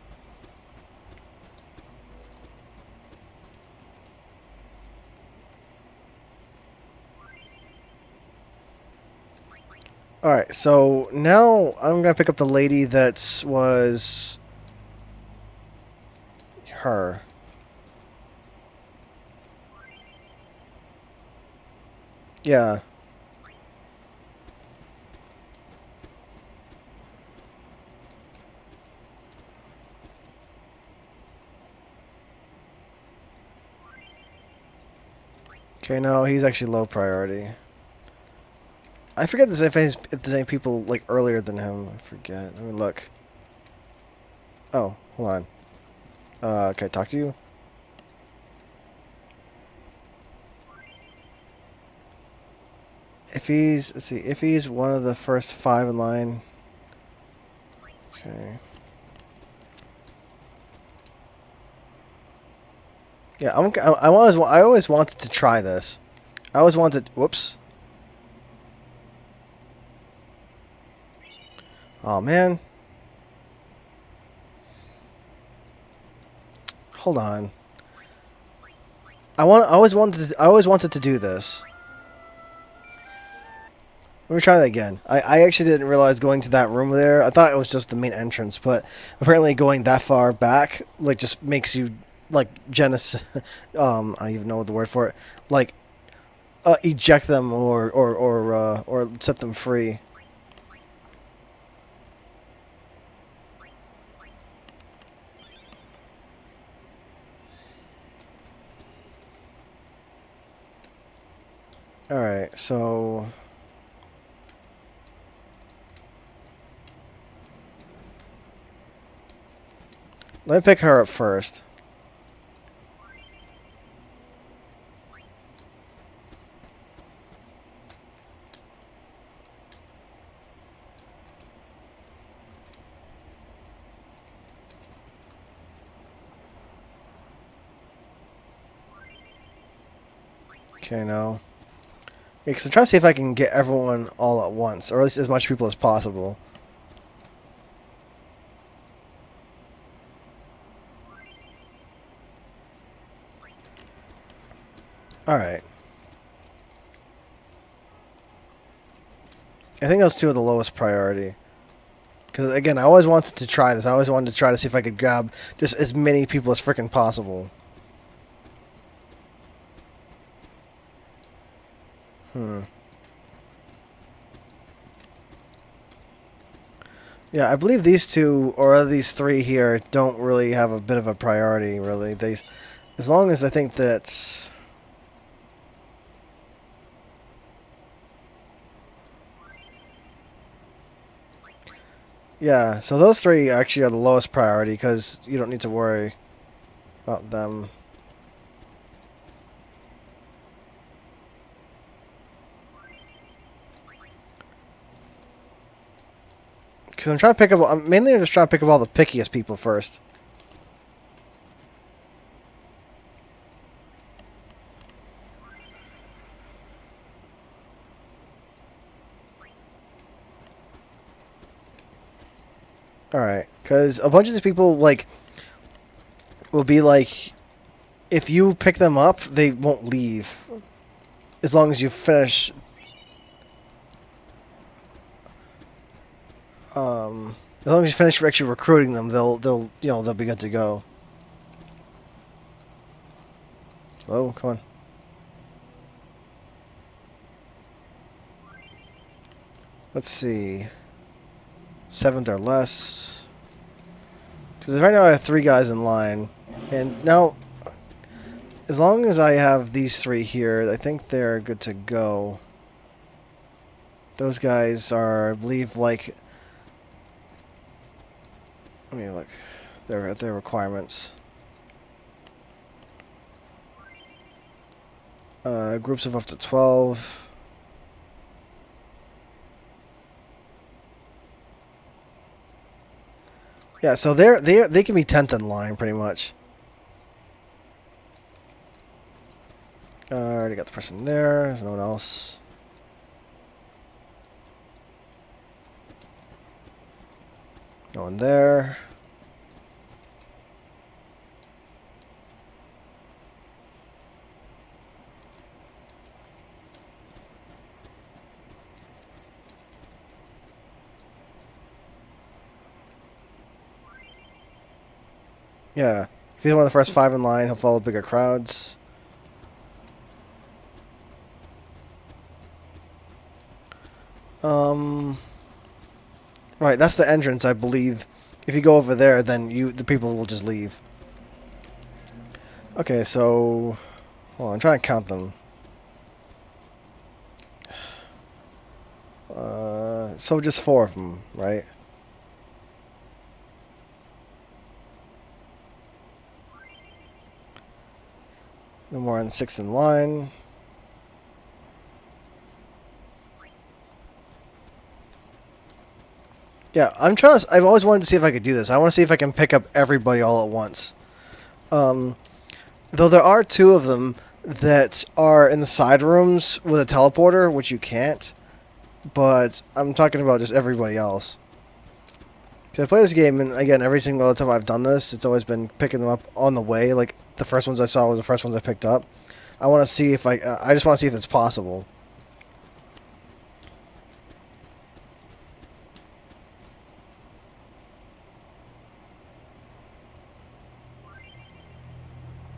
Alright, so now I'm gonna pick up the lady that was her. Yeah. Okay, no, he's actually low priority. I forget if there's any people like earlier than him. I forget. Let me look. Oh, hold on. Can I talk to you? Let's see, if he's one of the first 5 in line. Okay. Yeah, I always wanted to try this. I always wanted. Whoops. Oh man. Hold on. I always wanted to do this. Let me try that again. I actually didn't realize going to that room there. I thought it was just the main entrance, but apparently going that far back like just makes you like I don't even know the word for it. Like eject them or set them free. All right, so let me pick her up first. Okay, now. Yeah, because I'm trying to see if I can get everyone all at once, or at least as much people as possible. Alright. I think those two are the lowest priority. Because, again, I always wanted to try this. I always wanted to try to see if I could grab just as many people as freaking possible. Yeah, I believe these two, or these 3 here, don't really have a bit of a priority, really. As long as I think that... Yeah, so those 3 actually are the lowest priority, because you don't need to worry about them. Because I'm trying to pick up... Mainly I'm just trying to pick up all the pickiest people first. Alright, because a bunch of these people, like, will be like... If you pick them up, they won't leave. As long as you finish... as long as you finish actually recruiting them, they'll be good to go. Oh, come on. Let's see. 7th or less. Because right now I have 3 guys in line. And now, as long as I have these 3 here, I think they're good to go. Those guys are, I believe, like... Let me look. They're at their requirements. Groups of up to 12. Yeah, so they can be 10th in line pretty much. I already got the person there. There's no one else. No one there. Yeah. If he's one of the first 5 in line, he'll follow bigger crowds. Right, that's the entrance, I believe. If you go over there, then the people will just leave. Okay, so... Well, I'm trying to count them. So just 4 of them, right? Then we're on 6 in line. Yeah, I've always wanted to see if I could do this. I want to see if I can pick up everybody all at once. Though there are 2 of them that are in the side rooms with a teleporter, which you can't. But I'm talking about just everybody else. So I play this game, and again, every single time I've done this, it's always been picking them up on the way. Like, the first ones I saw was the first ones I picked up. I want to see if I just want to see if it's possible.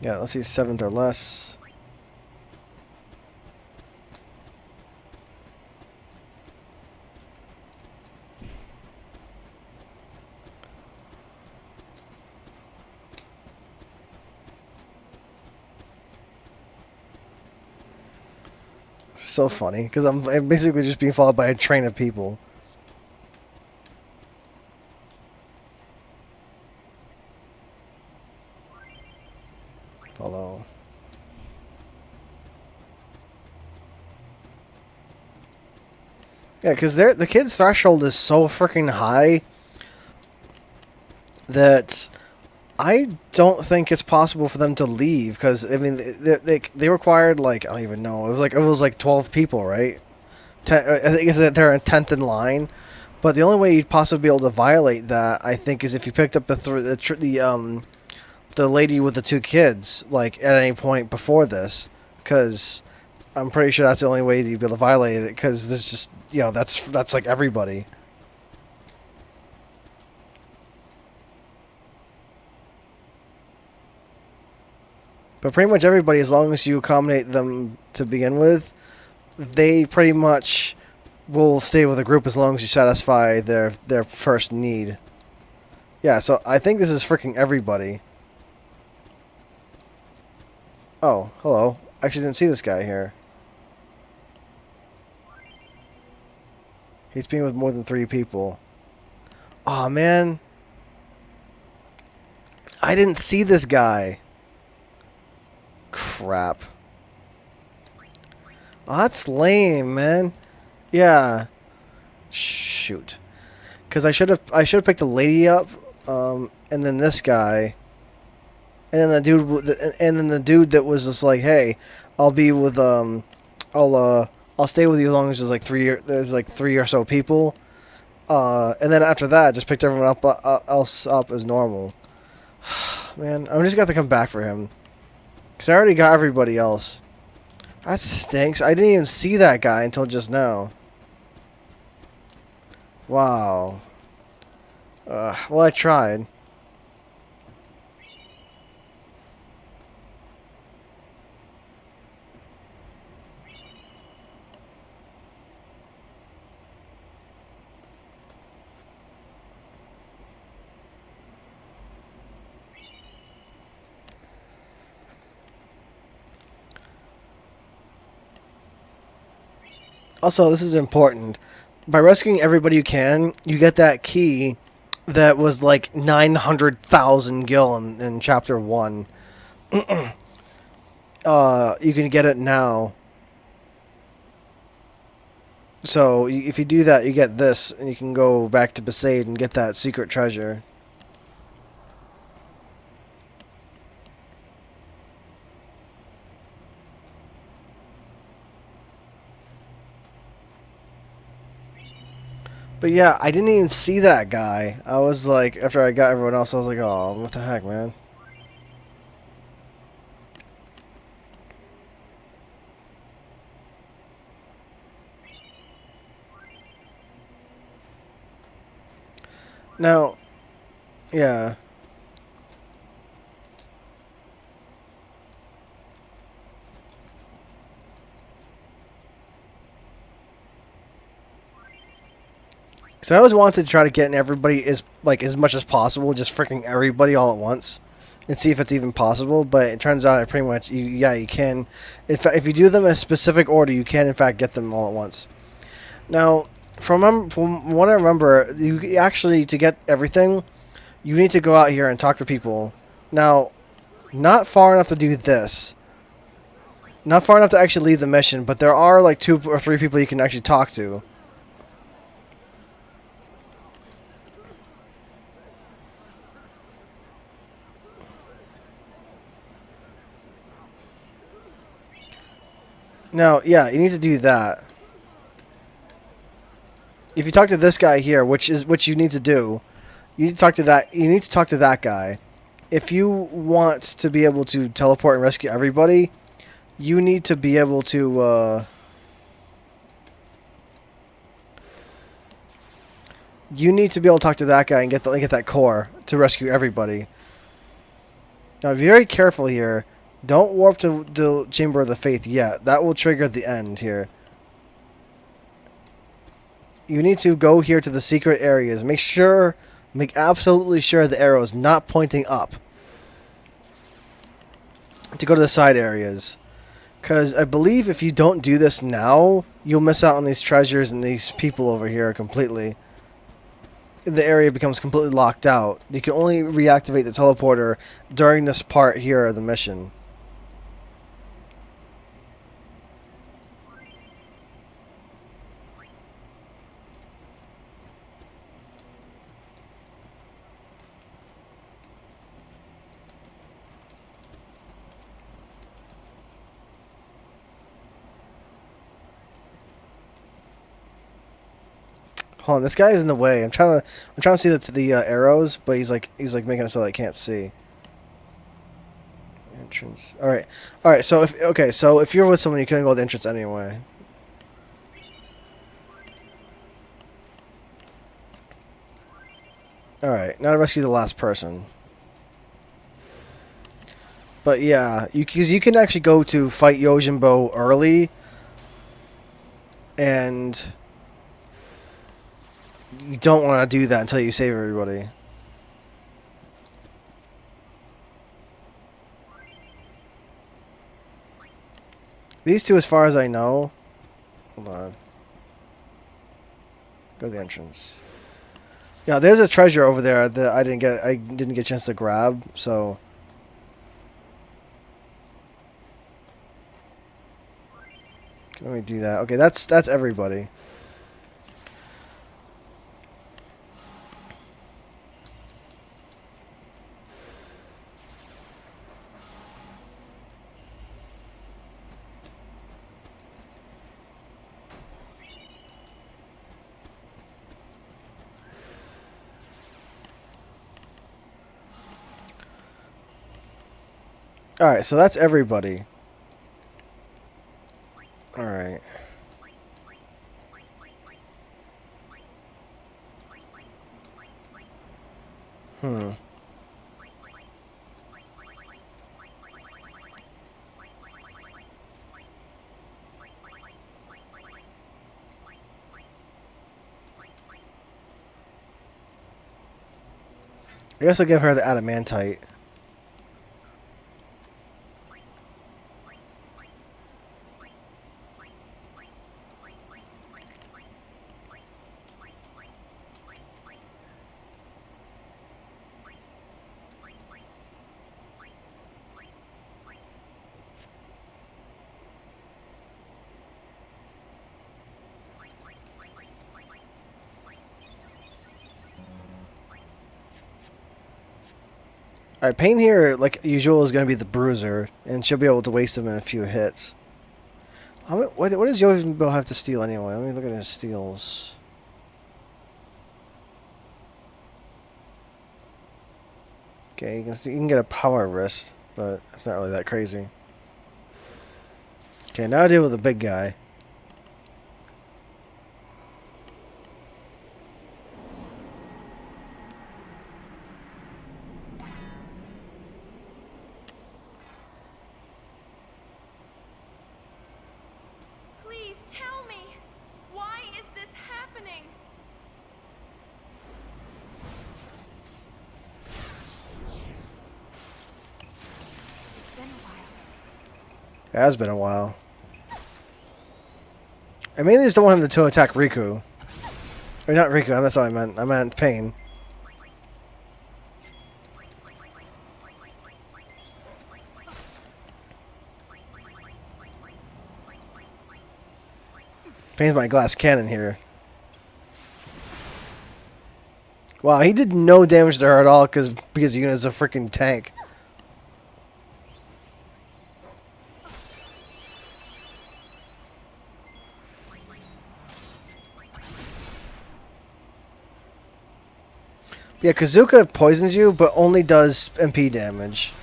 Yeah, let's see, 7th or less. So funny, because I'm basically just being followed by a train of people. Follow. Yeah, because the kid's threshold is so freaking high that I don't think it's possible for them to leave. Because I mean, they required like I don't even know. It was like 12 people, right? I think that they're in 10th in line. But the only way you'd possibly be able to violate that, I think, is if you picked up the lady with the 2 kids, like at any point before this, because I'm pretty sure that's the only way you'd be able to violate it. Because there's just that's like everybody. But pretty much everybody, as long as you accommodate them to begin with, they pretty much will stay with the group as long as you satisfy their first need. Yeah, so I think this is freaking everybody. Oh, hello. I actually didn't see this guy here. He's been with more than 3 people. Aw, man. I didn't see this guy. Crap. Oh, that's lame, man. Yeah. Shoot. Because I should have picked the lady up, and then this guy, and then the dude that was just like, hey, I'll be with I'll stay with you as long as there's like 3 or so people, and then after that, just picked everyone else up as normal. Man, I'm just got to come back for him, because I already got everybody else. That stinks. I didn't even see that guy until just now. Wow. Well, I tried. Also, this is important. By rescuing everybody you can, you get that key that was like 900,000 gil in Chapter 1. You can get it now. So, if you do that, you get this, and you can go back to Besaid and get that secret treasure. But yeah, I didn't even see that guy. I was like, after I got everyone else, I was like, oh, what the heck, man? Now, yeah. Because I always wanted to try to get in everybody as much as possible, just freaking everybody all at once, and see if it's even possible. But it turns out, pretty much, you can. If you do them in a specific order, you can in fact get them all at once. Now, from what I remember, you actually, to get everything, you need to go out here and talk to people. Now, not far enough to do this. Not far enough to actually leave the mission, but there are like 2 or 3 people you can actually talk to. Now, yeah, you need to do that. If you talk to this guy here, which you need to do, you need to talk to that. You need to talk to that guy. If you want to be able to teleport and rescue everybody, you need to be able to. You need to be able to talk to that guy and get that core to rescue everybody. Now, be very careful here. Don't warp to the Chamber of the Faith yet. That will trigger the end here. You need to go here to the secret areas. Make absolutely sure the arrow is not pointing up. To go to the side areas. Because I believe if you don't do this now, you'll miss out on these treasures and these people over here completely. The area becomes completely locked out. You can only reactivate the teleporter during this part here of the mission. Hold on, this guy is in the way. I'm trying to see the arrows, but he's like making it so I can't see. Entrance. All right. So if you're with someone, you couldn't go to the entrance anyway. All right. Now to rescue the last person. But yeah, because you can actually go to fight Yojimbo early, and you don't want to do that until you save everybody. These 2, as far as I know... Hold on. Go to the entrance. Yeah, there's a treasure over there that I didn't get a chance to grab, so... Let me do that. Okay, that's everybody. Alright, so that's everybody. Alright. I guess I'll give her the adamantite. Alright, Pain here, like usual, is going to be the bruiser, and she'll be able to waste him in a few hits. What does Yojimbo have to steal anyway? Let me look at his steals. Okay, you can get a power wrist, but it's not really that crazy. Okay, now I deal with the big guy. Please tell me. Why is this happening? It has been a while. I mainly just don't want him to attack Riku. Or not Riku, that's all I meant. I meant Pain. Pain's my glass cannon here. Wow, he did no damage to her at all because Yuna's a freaking tank. Yeah, Kazuka poisons you, but only does MP damage.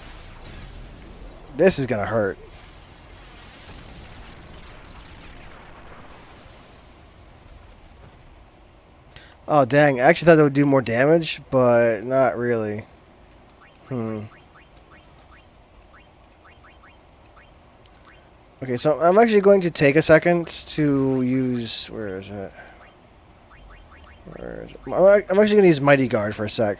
This is gonna hurt. Oh, dang. I actually thought that would do more damage, but not really. Okay, so I'm actually going to take a second to use... Where is it? Where is it? I'm actually going to use Mighty Guard for a sec.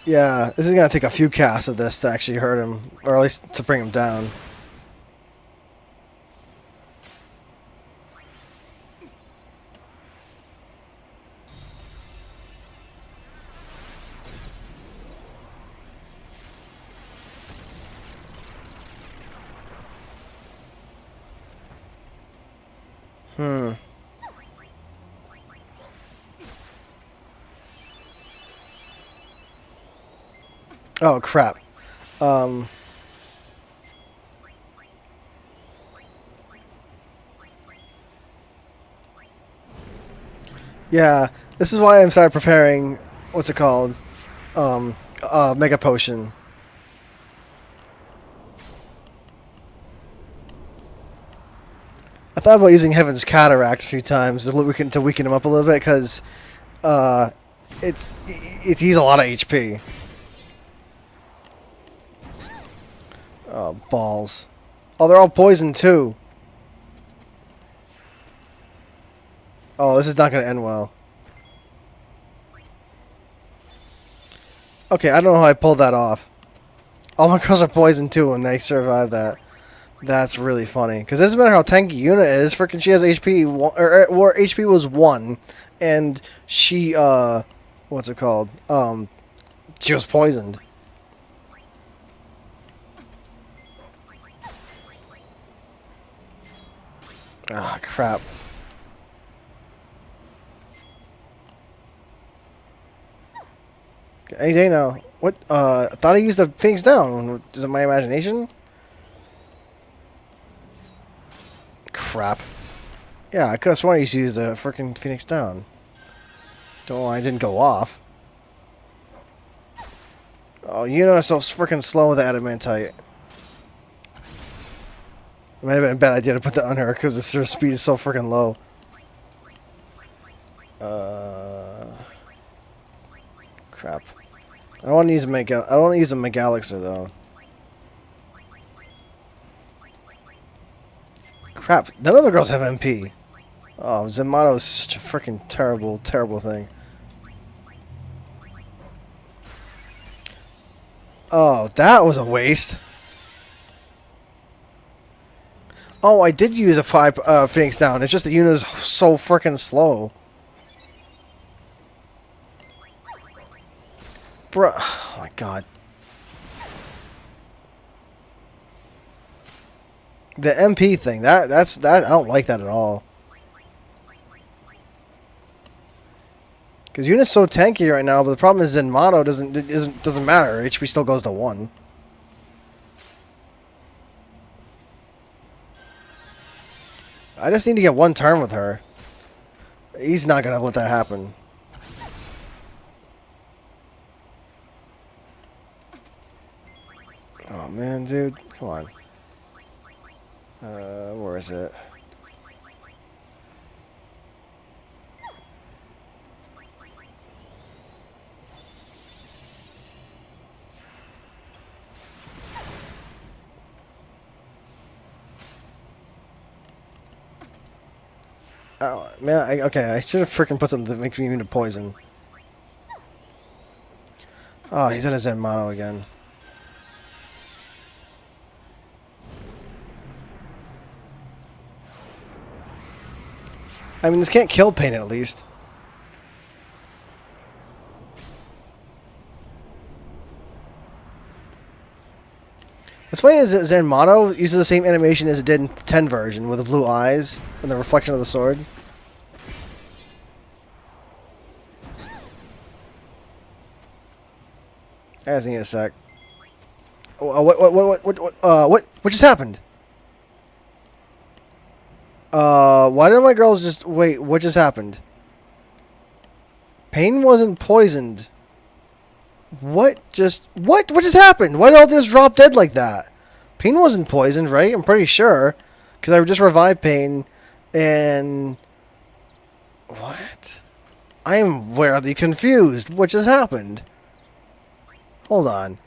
Yeah, this is going to take a few casts of this to actually hurt him, or at least to bring him down. Oh, crap. Yeah, this is why I'm started preparing, what's it called? Mega Potion. I thought about using Heaven's Cataract a few times to weaken him up a little bit, because he's a lot of HP. Oh, balls. Oh, they're all poisoned, too. Oh, this is not going to end well. Okay, I don't know how I pulled that off. All my girls are poisoned, too, and they survived that. That's really funny. Because it doesn't matter how tanky Yuna is. Freaking she has HP, or HP was 1. And she, what's it called? She was poisoned. Ah, crap. Any day now. What? I thought I used the Phoenix down. Is it my imagination? Crap. Yeah, I could have sworn I used to use the freaking Phoenix down. Don't know why I didn't go off. Oh, you know, so freaking slow with the adamantite. It might have been a bad idea to put that on her because her speed is so freaking low. Crap. I don't want to use I don't want to use a Megalixir though. Crap. None of the girls have MP. Oh, Zenmato is such a freaking terrible, terrible thing. Oh, that was a waste. Oh, I did use a Phoenix down. It's just that Yuna's so freaking slow. Bruh. Oh my god. The MP thing, that's I don't like that at all. Because Yuna's so tanky right now, but the problem is Zenmato doesn't matter. HP still goes to 1. I just need to get 1 turn with her. He's not gonna let that happen. Oh man, dude, come on. Where is it? Man, okay, I should have freaking put something that makes me immune to poison. Oh, he's in his Zen motto again. I mean, this can't kill pain at least. What's funny is that Zen motto uses the same animation as it did in the 10 version, with the blue eyes and the reflection of the sword. I just need a sec. What just happened? Why did my girls just wait? What just happened? Pain wasn't poisoned. What just happened? Why did all this drop dead like that? Pain wasn't poisoned, right? I'm pretty sure, because I just revived Pain, and what? I am weirdly confused. What just happened? Hold on.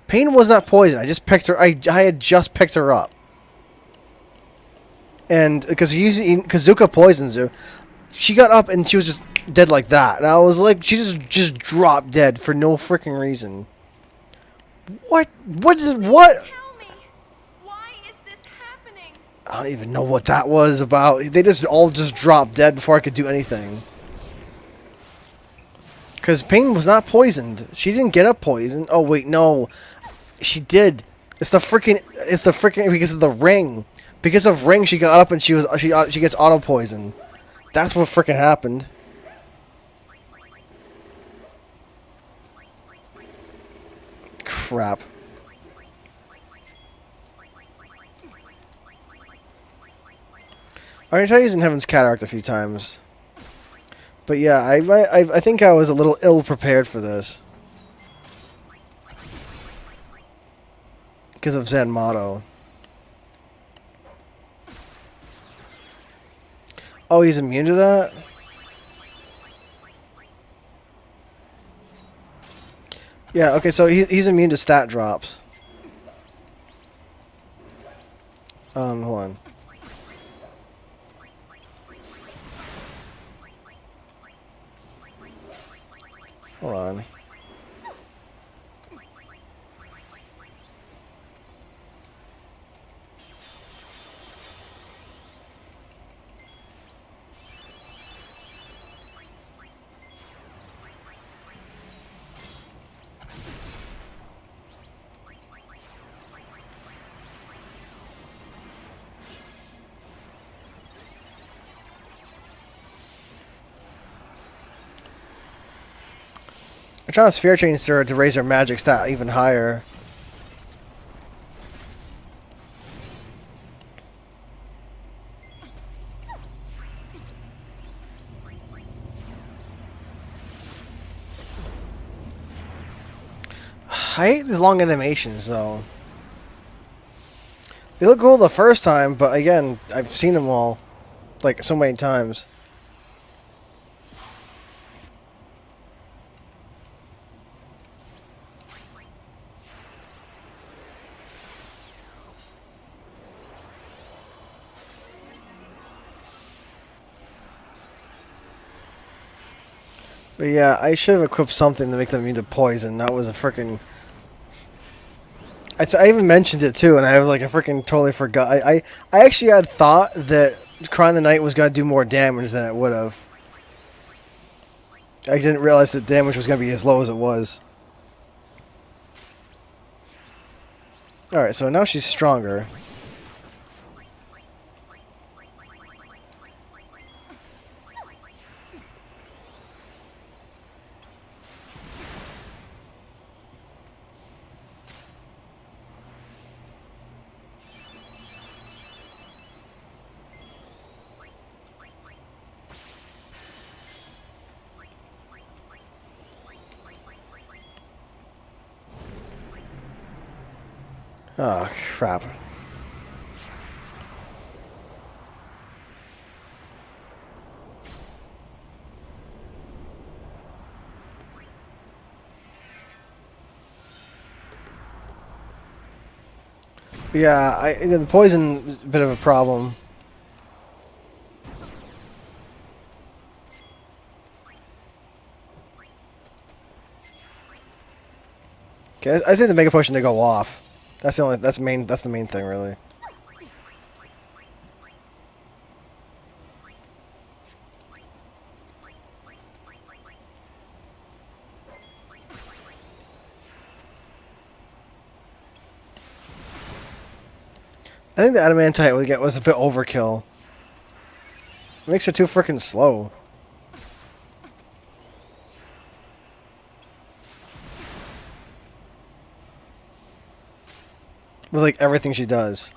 Pain was not poisoned. I just picked her. I had just picked her up. And because Zuka poisons her, she got up and she was just dead like that. And I was like, she just dropped dead for no freaking reason. What? What? Tell me, why is this happening? I don't even know what that was about. They just all dropped dead before I could do anything. Because Pain was not poisoned. She didn't get up poisoned. Oh wait, no, she did. It's the freaking because of the ring. Because of ring, she got up and she gets auto poisoned. That's what freaking happened. Crap. I already tried using Heaven's Cataract a few times. But yeah, I think I was a little ill prepared for this. Because of Zen motto. Oh, he's immune to that? Yeah, okay, so he's immune to stat drops. Hold on. Hold on. I'm trying to sphere change her to raise her magic stat even higher. I hate these long animations, though. They look cool the first time, but again, I've seen them all, like, so many times. But yeah, I should have equipped something to make them immune to poison. That was a freaking... I even mentioned it too, and I was like, I freaking totally forgot. I actually had thought that Crying the Night was going to do more damage than it would have. I didn't realize that damage was going to be as low as it was. Alright, so now she's stronger. Oh, crap. Yeah, the poison is a bit of a problem. Okay, I just need the Mega Potion to go off. That's the main thing, really. I think the adamantite we get was a bit overkill. It makes it too freaking slow. With like everything she does.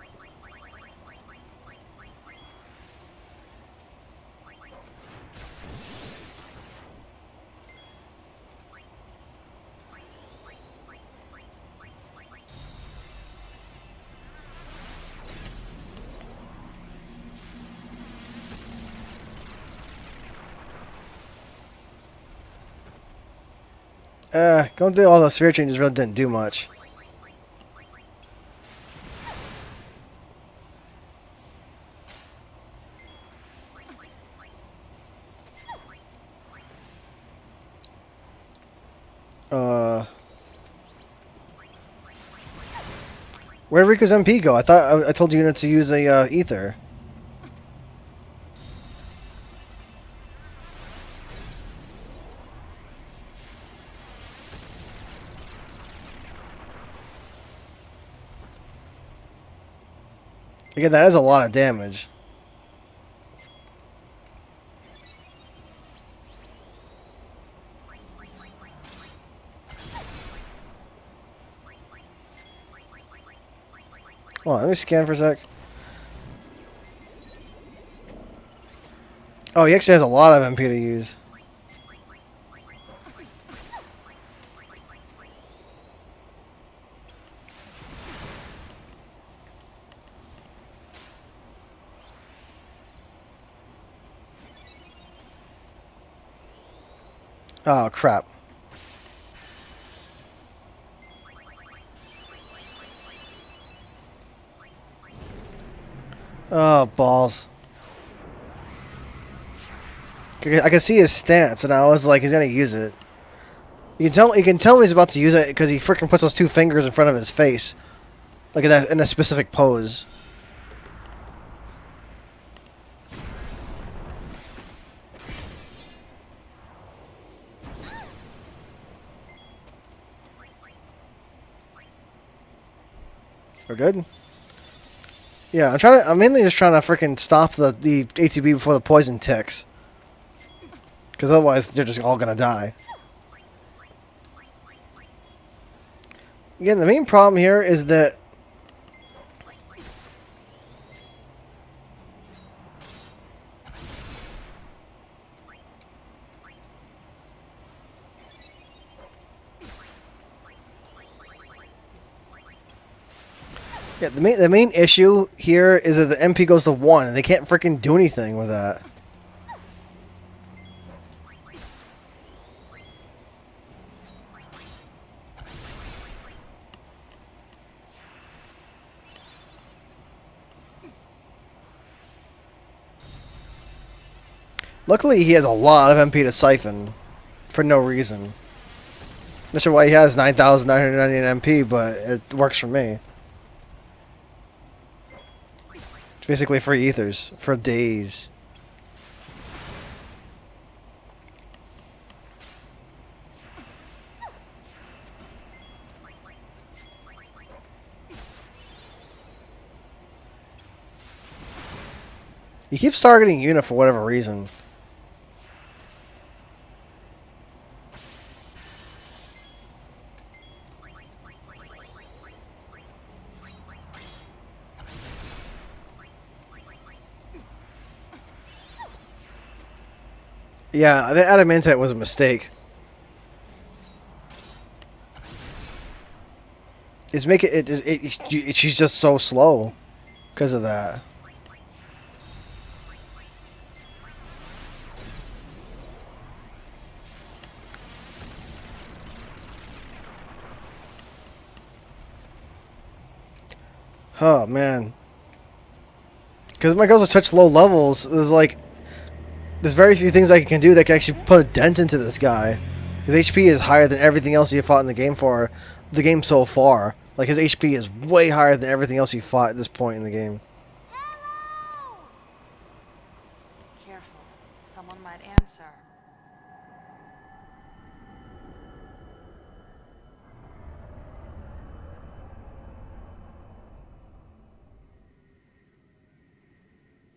Going through all the sphere changes really didn't do much. Where'd Rico's MP go? I thought I told you to use a ether. Again, that is a lot of damage. Hold on, let me scan for a sec. Oh, he actually has a lot of MP to use. Oh, crap. Oh, balls. I can see his stance, and I was like, he's gonna use it. You can tell he's about to use it because he freaking puts those two fingers in front of his face, like in a specific pose. We're good. Yeah, I'm mainly just trying to freaking stop the ATB before the poison ticks. Because otherwise, they're just all gonna die. Again, the main problem here is that the main issue here is that the MP goes to 1, and they can't freaking do anything with that. Luckily, he has a lot of MP to siphon for no reason. Not sure why he has 9,999 MP, but it works for me. It's basically free ethers for days. He keeps targeting Una for whatever reason. Yeah, the adamantite was a mistake. It's making she's just so slow because of that. Oh man, because my girls are such low levels, there's very few things I can do that can actually put a dent into this guy. His HP is higher than everything else you fought in the game for. the game so far. Like, his HP is way higher than everything else he fought at this point in the game. Hello! Careful. Someone might answer.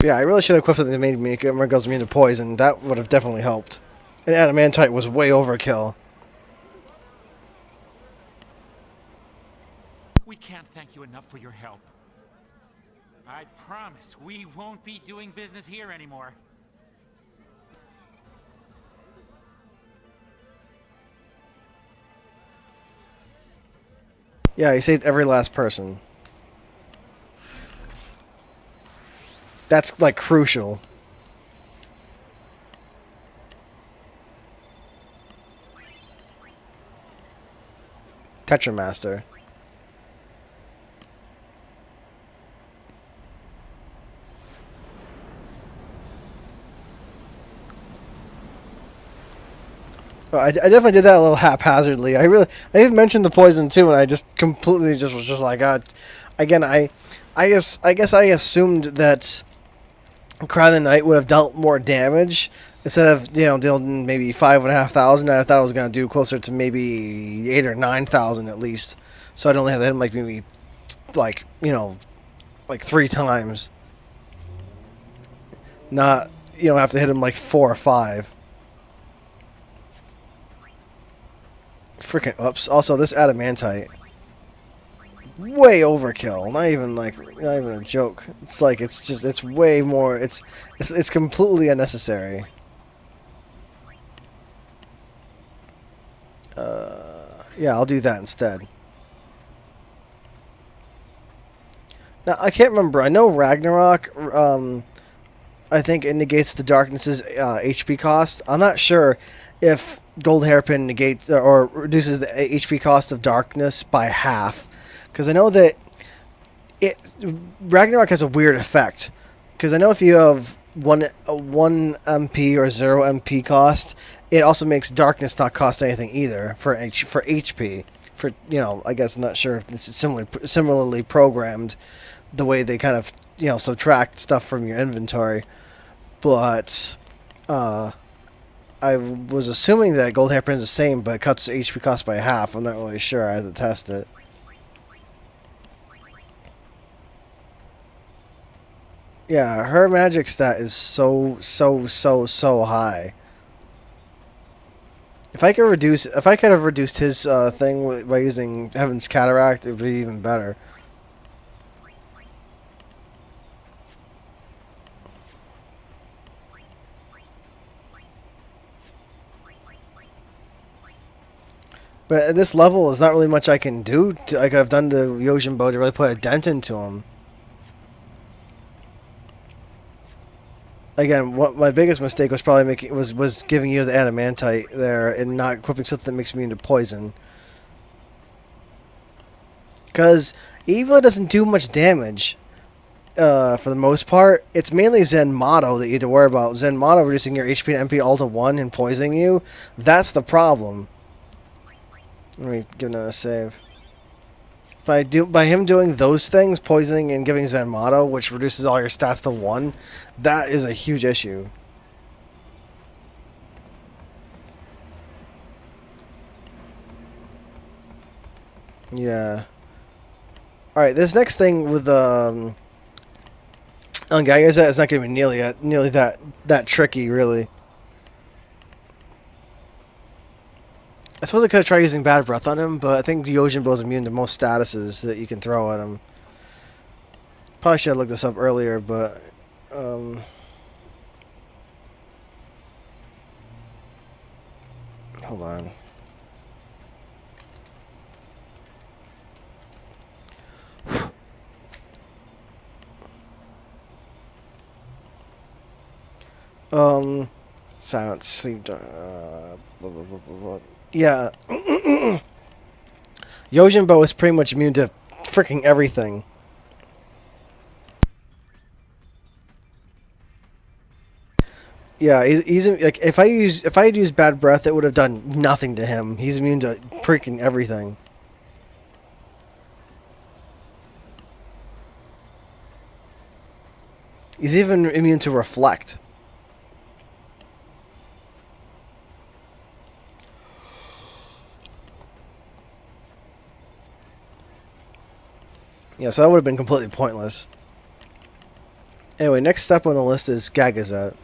Yeah, I really should have equipped something that made me goes immune to poison. That would have definitely helped. And adamantite was way overkill. We can't thank you enough for your help. I promise we won't be doing business here anymore. Yeah, he saved every last person. That's, like, crucial. Tetramaster. Well, I definitely did that a little haphazardly. I even mentioned the poison too, and I just completely just was just like, again, I guess I assumed that Cry of the Night would have dealt more damage instead of dealing maybe 5,500. I thought I was gonna do closer to maybe 8,000 or 9,000 at least. So I'd only have to hit him like maybe like 3 times, not have to hit him like 4 or 5. Freaking oops! Also, this adamantite, way overkill. Not even a joke. It's like it's way more. It's completely unnecessary. Yeah, I'll do that instead. Now I can't remember. I know Ragnarok. I think it negates the darkness's HP cost. I'm not sure if Gold Hairpin negates or reduces the HP cost of darkness by half, because I know that Ragnarok has a weird effect. Because I know if you have one MP or 0 MP cost, it also makes darkness not cost anything either for HP. For I guess I'm not sure if this is similarly programmed, the way they kind of subtract stuff from your inventory, but I was assuming that Gold Hairpin is the same, but it cuts HP cost by half. I'm not really sure. I had to test it. Yeah, her magic stat is so high. If I could have reduced his thing by using Heaven's Cataract, it would be even better. But at this level, there's not really much I can do. Like I've done to Yojimbo to really put a dent into him. Again, what my biggest mistake was probably was giving you the adamantite there and not equipping something that makes me into poison. Because he really doesn't do much damage for the most part. It's mainly Zenmato that you have to worry about. Zenmato reducing your HP and MP all to 1 and poisoning you. That's the problem. Let me give another save. By him doing those things, poisoning and giving Zenmato, which reduces all your stats to 1, that is a huge issue. Yeah. All right, this next thing with Ungayaza is not going to be nearly that tricky, really. I suppose I could have tried using Bad Breath on him, but I think Yojimbo is immune to most statuses that you can throw at him. Probably should have looked this up earlier, but hold on. Silence, sleep, blah, blah, blah, blah, blah. Yeah. Yojimbo is pretty much immune to freaking everything. Yeah, he's like if I had used Bad Breath, it would have done nothing to him. He's immune to freaking everything. He's even immune to reflect. Yeah, so that would have been completely pointless. Anyway, next step on the list is Gagazet.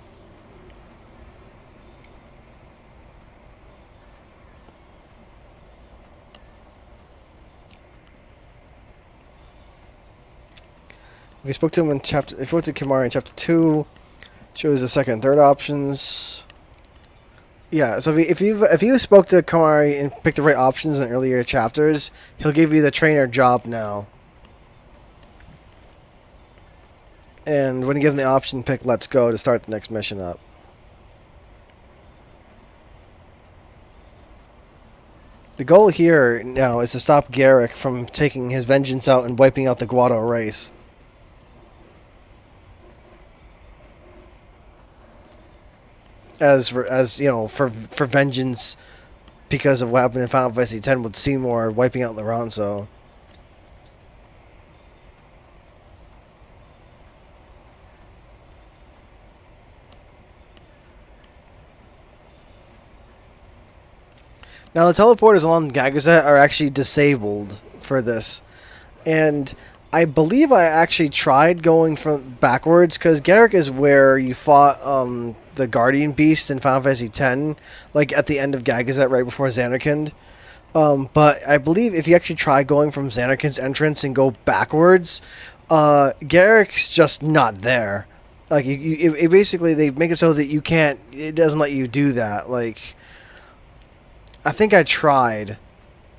If you spoke to him in chapter, if you went to Kimari in chapter 2, shows the second and third options. Yeah, so if you spoke to Kimari and picked the right options in earlier chapters, he'll give you the trainer job now. And when you give him the option, pick Let's Go to start the next mission up. The goal here now is to stop Garrick from taking his vengeance out and wiping out the Guado race. As you know, for vengeance because of what happened in Final Fantasy X with Seymour wiping out Lorenzo. Now the teleporters along Gagazet are actually disabled for this, and I believe I actually tried going from backwards because Garrick is where you fought the Guardian Beast in Final Fantasy X, like at the end of Gagazet right before Xanarkand. But I believe if you actually try going from Xanarkand's entrance and go backwards, Garrick's just not there. Like it basically they make it so that you can't. It doesn't let you do that. Like I think I tried,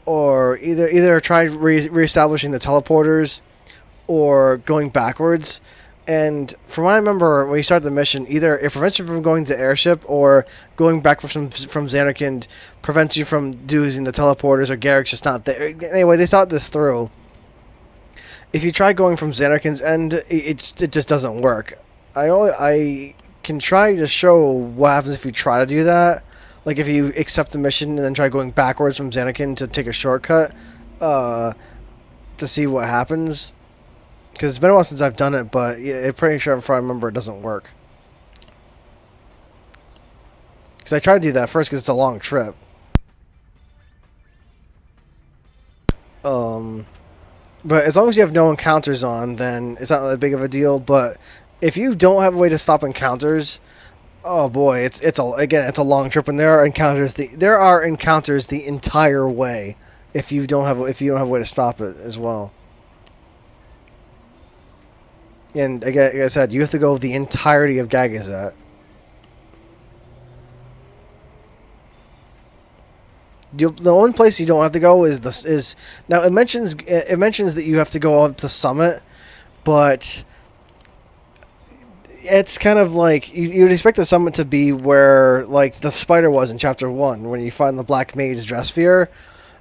or either tried reestablishing the teleporters, or going backwards. And from what I remember, when you start the mission, either it prevents you from going to the airship, or going back from Xanarkand prevents you from using the teleporters, or Garrick's just not there. Anyway, they thought this through. If you try going from Xanarkand's end, it just doesn't work. I can try to show what happens if you try to do that. Like if you accept the mission and then try going backwards from Xanarkand to take a shortcut, to see what happens. Because it's been a while since I've done it, but I'm pretty sure if I remember it doesn't work. Because I tried to do that first because it's a long trip. But as long as you have no encounters on, then it's not that big of a deal. But if you don't have a way to stop encounters, oh boy, it's a long trip, and there are encounters the entire way if you don't have a way to stop it as well. And again, like I said, you have to go the entirety of Gagazet. The only place you don't have to go is now it mentions that you have to go up to Summit, but it's kind of like you would expect the Summit to be where like the spider was in chapter 1 when you find the Black Mage dress sphere.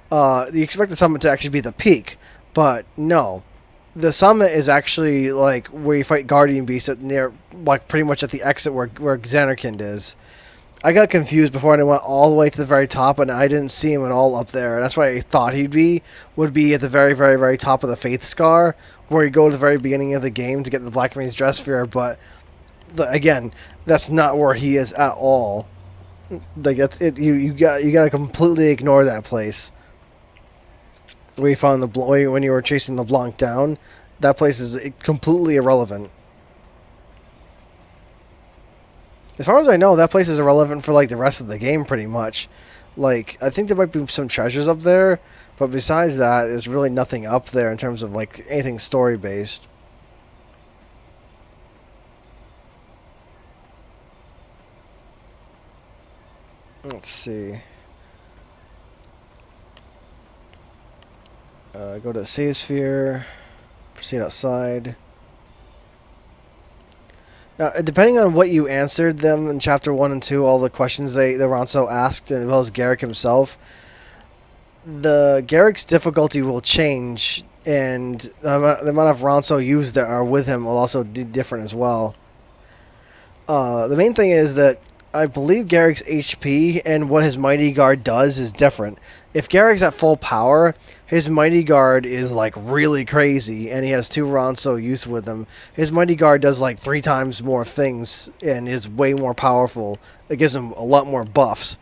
You expect the Summit to actually be the peak, but no. The Summit is actually like where you fight Guardian Beast near, like pretty much at the exit where Xanarkand is. I got confused before and I went all the way to the very top, and I didn't see him at all up there. And that's why I thought would be at the very, very, very top of the Faith Scar, where you go to the very beginning of the game to get the Black Mage's dress sphere. But again, that's not where he is at all. Like you got to completely ignore that place. Where you found when you were chasing the Blanc down, that place is completely irrelevant. As far as I know, that place is irrelevant for like the rest of the game, pretty much. Like I think there might be some treasures up there, but besides that, there's really nothing up there in terms of like anything story based. Let's see. Go to the save sphere, proceed outside. Now, depending on what you answered them in chapter 1 and 2, all the questions that Ronso asked, as well as Garrick himself, the Garrick's difficulty will change, and the amount of Ronso used that are with him will also be different as well. The main thing is that I believe Garrick's HP and what his Mighty Guard does is different. If Garrick's at full power, his Mighty Guard is like really crazy, and he has 2 Ronso youth with him. His Mighty Guard does like 3 times more things and is way more powerful. It gives him a lot more buffs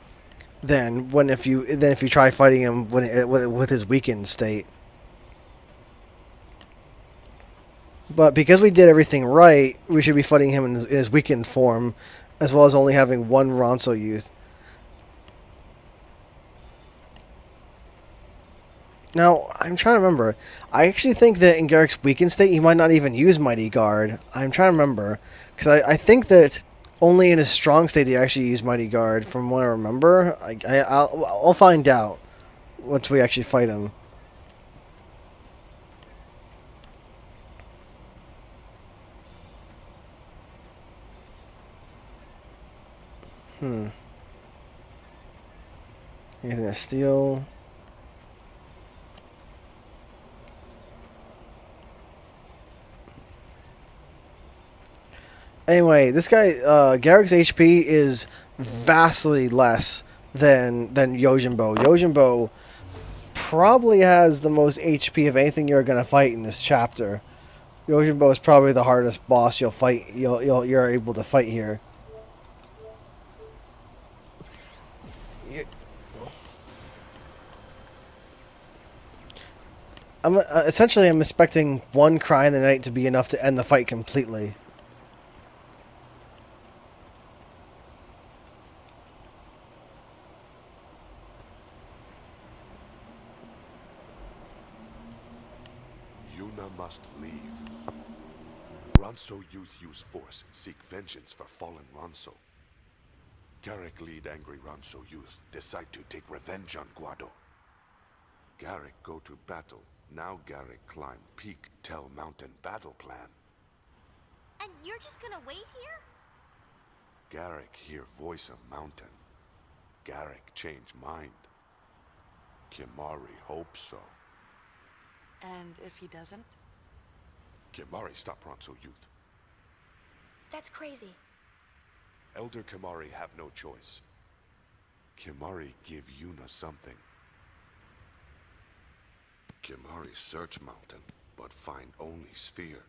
than if you try fighting him with his weakened state. But because we did everything right, we should be fighting him in his weakened form, as well as only having 1 Ronso youth. Now, I'm trying to remember. I actually think that in Garrick's weakened state, he might not even use Mighty Guard. I'm trying to remember. Because I think that only in his strong state he actually used Mighty Guard, from what I remember. I'll find out once we actually fight him. Anything to steal? Anyway, this guy, Garrick's HP is vastly less than Yojimbo. Yojimbo probably has the most HP of anything you're gonna fight in this chapter. Yojimbo is probably the hardest boss you'll fight. You're able to fight here. Essentially, I'm expecting 1 cry in the night to be enough to end the fight completely. Yuna must leave. Ronso youth use force, seek vengeance for fallen Ronso. Garrick lead angry Ronso youth, decide to take revenge on Guado. Garrick go to battle. Now Garrick climb peak Tell Mountain battle plan. And you're just gonna wait here? Garrick hear voice of mountain. Garrick change mind. Kimari hope so. And if he doesn't? Kimari stop Ronso youth. That's crazy. Elder Kimari have no choice. Kimari give Yuna something. Kimari search mountain, but find only sphere.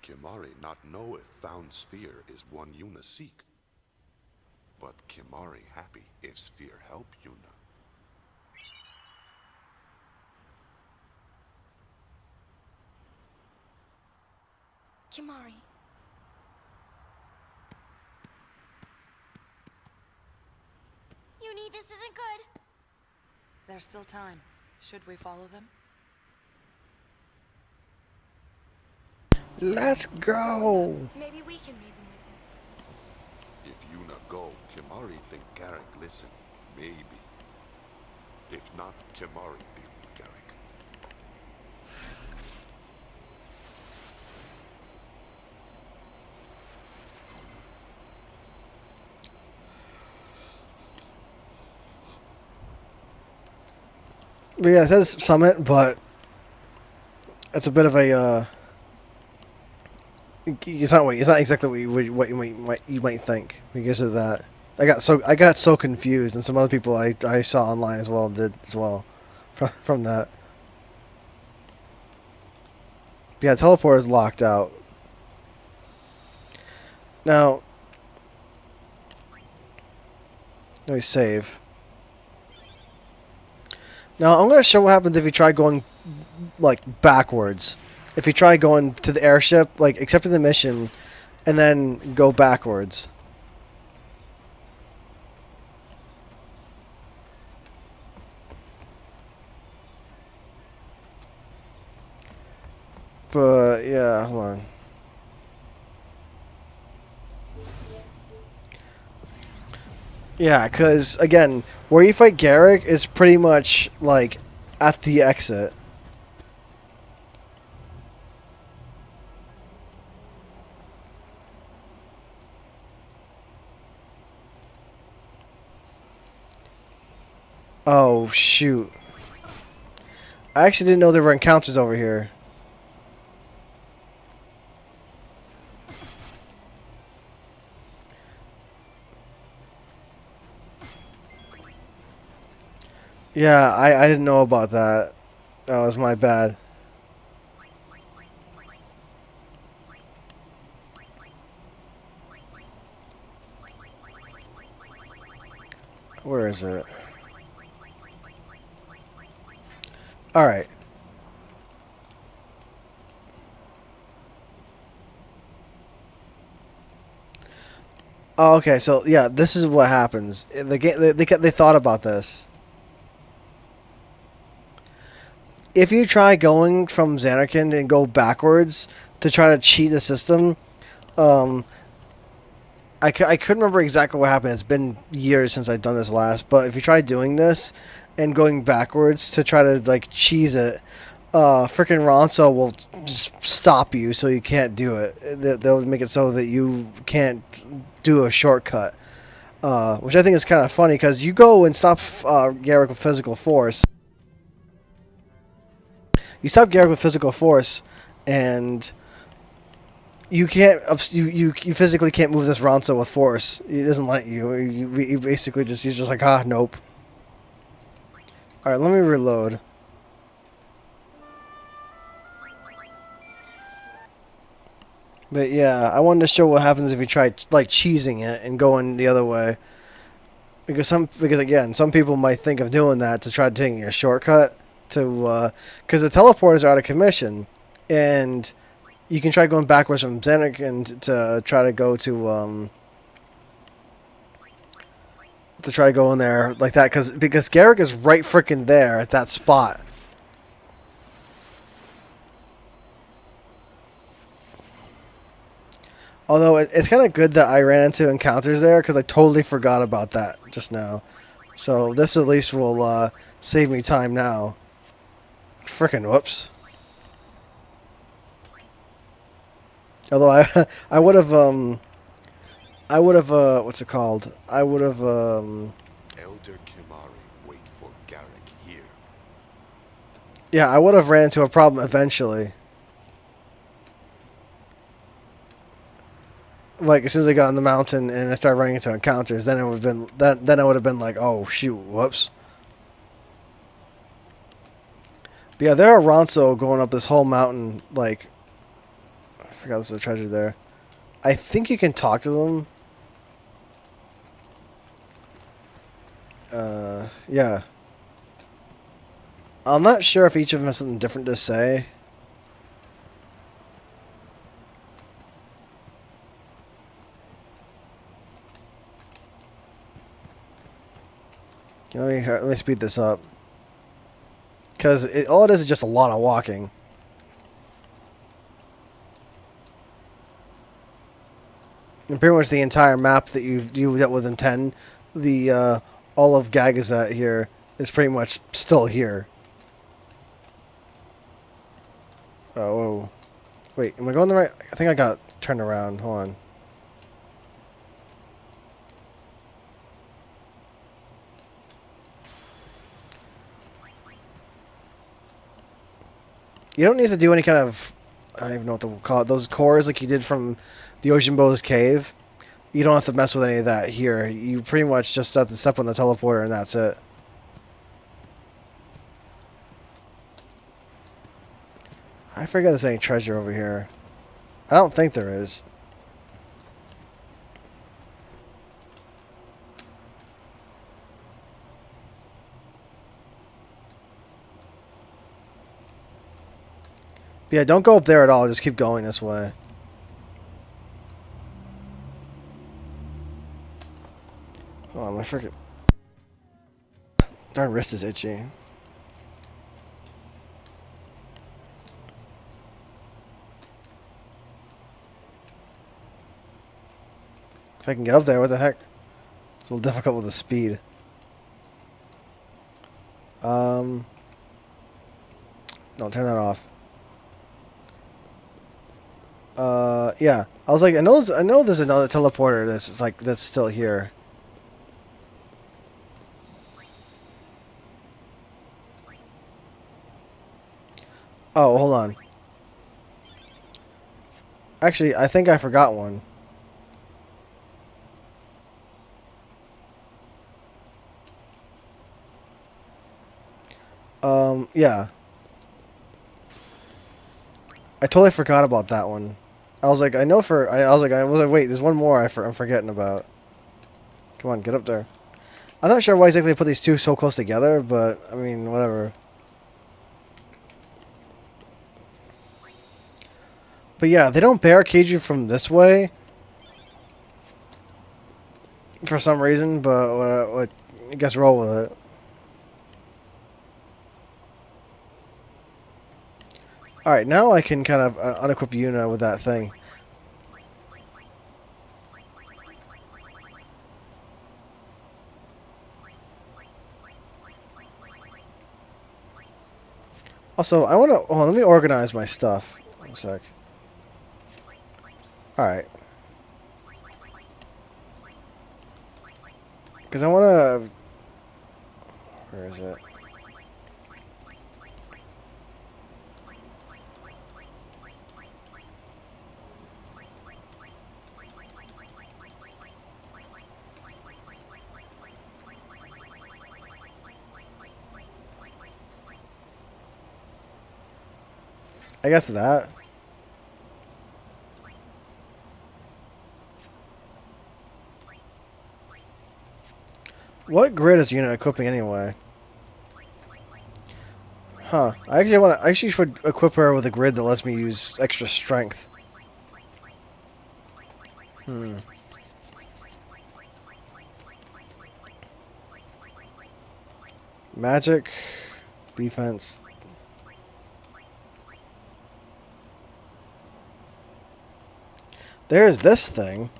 Kimari not know if found sphere is one Yuna seek. But Kimari happy if sphere help Yuna. Kimari. Uni, this isn't good. There's still time. Should we follow them? Let's go! Maybe we can reason with him. If Yuna go, Kimari think Garrick listen. Maybe. If not, Kimari deal with Garrick. But yeah, it says summit, but it's a bit of a. It's not exactly what you might think because of that. I got so confused, and some other people I saw online as well did as well, from that. But yeah, teleport is locked out. Now, let me save. Now, I'm going to show what happens if you try going, like, backwards. If you try going to the airship, like, accepting the mission, and then go backwards. But, yeah, hold on. Yeah, because, again, where you fight Garrick is pretty much, like, at the exit. Oh, shoot. I actually didn't know there were encounters over here. Yeah, I didn't know about that. That was my bad. Where is it? Alright. Oh, okay, so yeah, this is what happens. In the game, they thought about this. If you try going from Xanarkand and go backwards to try to cheat the system, um, I couldn't remember exactly what happened. It's been years since I've done this last. But if you try doing this and going backwards to try to like cheese it, freaking Ronso will just stop you, so you can't do it. They'll make it so that you can't do a shortcut, which I think is kind of funny because you go and stop Garrick with physical force. You stop Garrick with physical force, and you can't. You physically can't move this Ronso with force. He doesn't let you. You basically just he's just like nope. All right, let me reload. But yeah, I wanted to show what happens if you try like cheesing it and going the other way. Because again, some people might think of doing that to try taking a shortcut to because the teleporters are out of commission, and you can try going backwards from Xanarkand to try to go to try to go in there like that because Garrick is right freaking there at that spot. Although it's kind of good that I ran into encounters there because I totally forgot about that just now. So this at least will save me time now. Frickin' whoops. Although I would have what's it called? I would have Elder Kimari, wait for Garrick here. yeah, I would have ran into a problem eventually. Like as soon as I got on the mountain and I started running into encounters, then it would have been then I would have been like, oh shoot, whoops. But yeah, there are Ronso going up this whole mountain. Like, I forgot there's a treasure there. I think you can talk to them. Yeah. I'm not sure if each of them has something different to say. Let me speed this up. Because all it is just a lot of walking. And pretty much the entire map that you dealt with in 10, the all of Gagazet here is pretty much still here. Oh, whoa. Wait, am I going the right? I think I got turned around. Hold on. You don't need to do any kind of, I don't even know what to call it, those cores like you did from the Ojimbo's cave. You don't have to mess with any of that here. You pretty much just have to step on the teleporter and that's it. I forget there's any treasure over here. I don't think there is. But yeah, don't go up there at all. Just keep going this way. Oh, my freaking... My wrist is itchy. If I can get up there, what the heck? It's a little difficult with the speed. Don't turn that off. Yeah. I was like, I know there's another teleporter that's still here. Oh, hold on. Actually, I think I forgot one. Yeah. I totally forgot about that one. I was like, I know for... I was like, wait, there's one more I'm forgetting about. Come on, get up there. I'm not sure why exactly they put these two so close together, but, I mean, whatever. But yeah, they don't barricade you from this way. For some reason, but I guess roll with it. Alright, now I can kind of unequip Yuna with that thing. Also, I want to... Oh, let me organize my stuff. One sec. Alright. Because I want to... Where is it? I guess that. What grid is Yuna equipping anyway? Huh. I actually should equip her with a grid that lets me use extra strength. Magic, defense. There's this thing.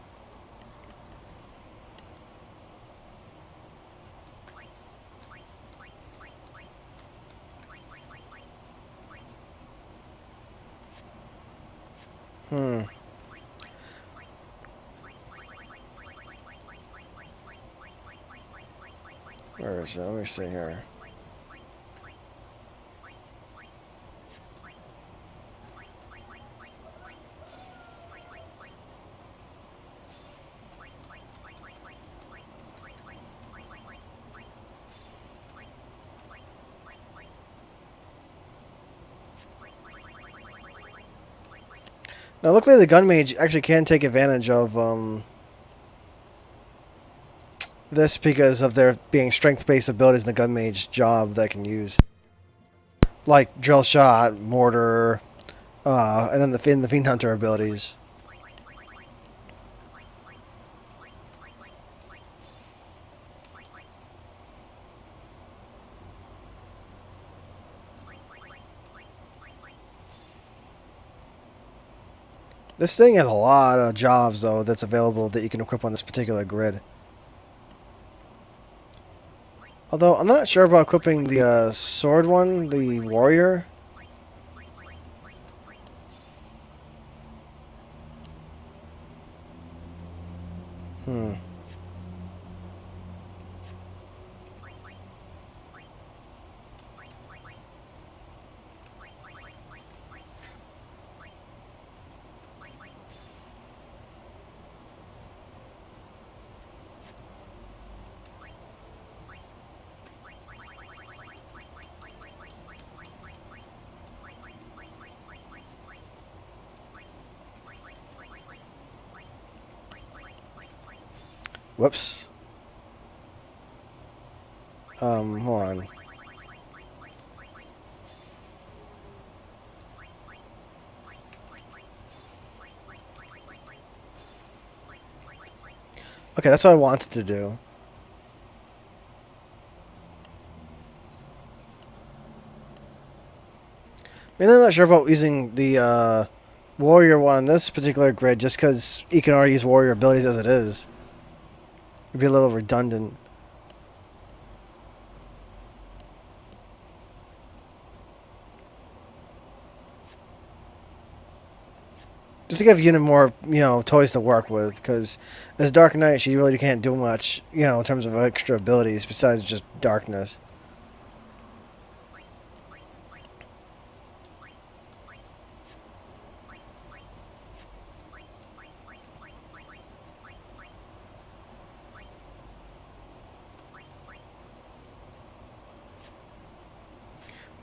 Where is it? Let me see here. Now, luckily, the gun mage actually can take advantage of this because of there being strength-based abilities in the gun mage job that I can use, like drill shot, mortar, and then the fiend hunter abilities. This thing has a lot of jobs, though, that's available that you can equip on this particular grid. Although, I'm not sure about equipping the sword one, the warrior. Whoops. Hold on. Okay, that's what I wanted to do. I mean, I'm not sure about using the warrior one on this particular grid just because you can already use warrior abilities as it is. It'd be a little redundant. Just to give Yuna more, toys to work with, because as Dark Knight, she really can't do much, in terms of extra abilities besides just darkness.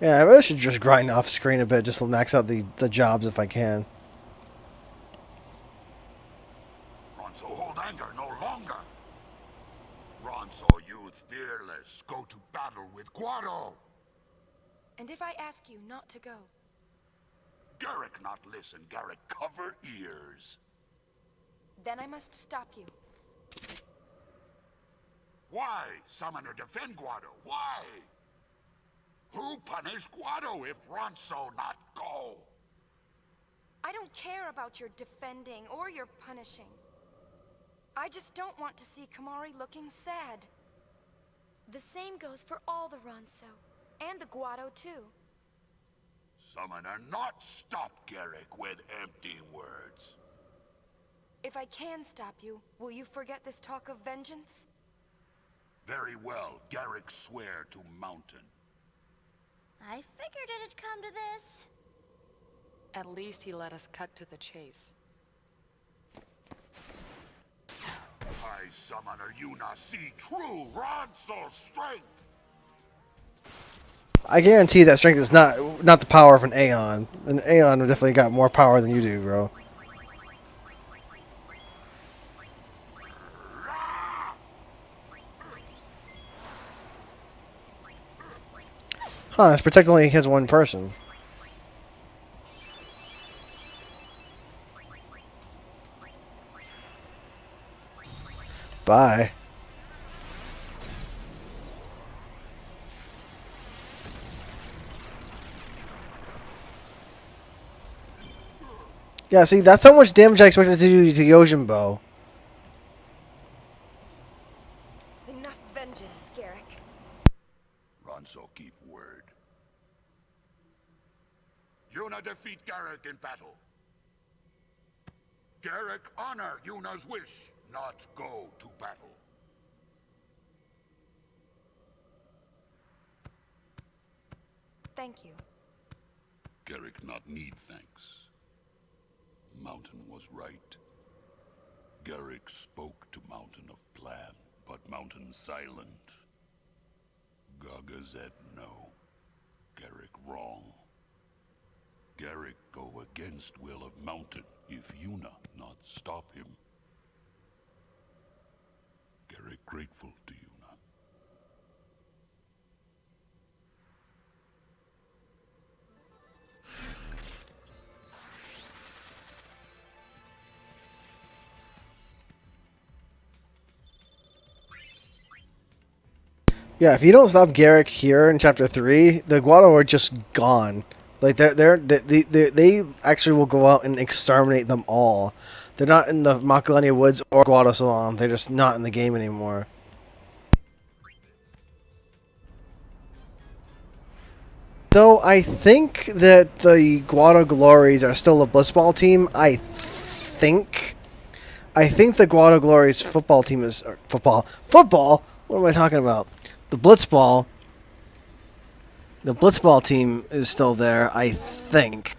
Yeah, I really should just grind off screen a bit just to max out the jobs if I can. Ronso, hold anger no longer. Ronso, youth fearless, go to battle with Guado. And if I ask you not to go? Garrick not listen, Garrick cover ears. Then I must stop you. Why, Summoner defend Guado? Why? Who punish Guado if Ronso not go? I don't care about your defending or your punishing. I just don't want to see Kamari looking sad. The same goes for all the Ronso. And the Guado, too. Summoner not stop Garrick with empty words. If I can stop you, will you forget this talk of vengeance? Very well, Garrick swear to Mountain. I figured it'd come to this. At least he let us cut to the chase. I, Summoner Yuna, see true Ronso strength! I guarantee that strength is not the power of an Aeon. An Aeon definitely got more power than you do, bro. Huh, it's protecting only his one person. Bye. Yeah, see, that's how much damage I expected to do to Yojimbo. Enough vengeance, Garrick. Ronso keep word. Yuna defeat Garrick in battle. Garrick honor Yuna's wish, not go to battle. Thank you. Garrick not need thanks. Mountain was right. Garrick spoke to Mountain of plan, but Mountain silent. Gaga said no. Garrick wrong. Garrick go against will of Mountain if Yuna not stop him. Garrick grateful to Yuna. Yeah, if you don't stop Garrick here in Chapter 3, the Guado are just gone. Like, they actually will go out and exterminate them all. They're not in the Macalania Woods or Guado Salon. They're just not in the game anymore. Though I think that the Guado Glories are still a Blitzball team. I think the Guado Glories football team is... Football? What am I talking about? The Blitzball team is still there, I think.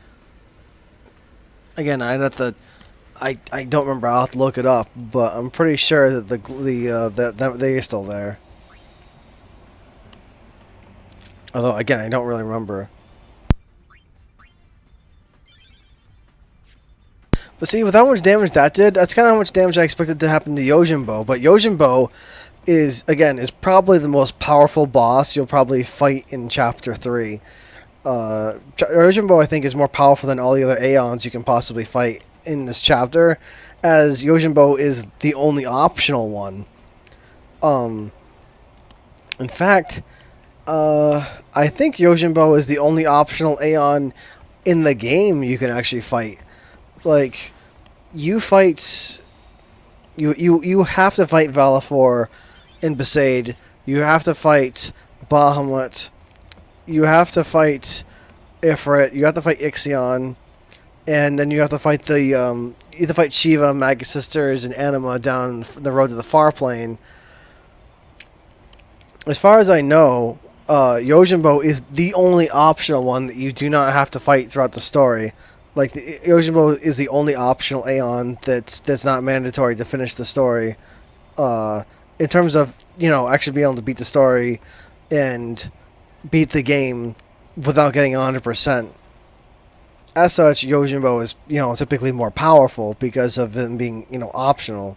Again, I'd have to... I don't remember. I'll have to look it up, but I'm pretty sure that they're still there. Although, again, I don't really remember. But see, with how much damage that did, that's kind of how much damage I expected to happen to Yojimbo. But Yojimbo is probably the most powerful boss you'll probably fight in Chapter 3. Yojimbo, I think, is more powerful than all the other Aeons you can possibly fight in this chapter, as Yojimbo is the only optional one. In fact, I think Yojimbo is the only optional Aeon in the game you can actually fight. Like, you have to fight Valifor in Besaid. You have to fight Bahamut. You have to fight Ifrit. You have to fight Ixion. And then you have to fight you have to fight Shiva, Magus Sisters, and Anima down the road to the Far Plane. As far as I know, Yojimbo is the only optional one that you do not have to fight throughout the story. Like, Yojimbo is the only optional Aeon that's not mandatory to finish the story. In terms of, actually being able to beat the story and beat the game without getting 100%. As such, Yojimbo is, typically more powerful because of it being, optional.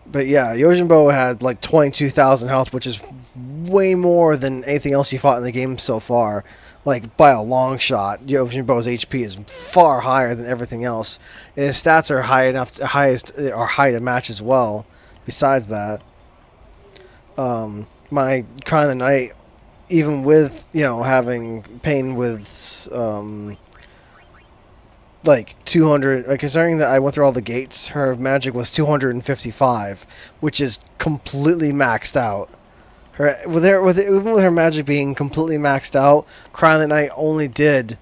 But yeah, Yojimbo had like 22,000 health, which is way more than anything else you fought in the game so far. Like, by a long shot. Yojimbo's HP is far higher than everything else. And his stats are high to match as well, besides that. My Crown of the Night, even with, having pain with, like 200, considering that I went through all the gates, her magic was 255, which is completely maxed out. Even with her magic being completely maxed out, Crown of the Night only did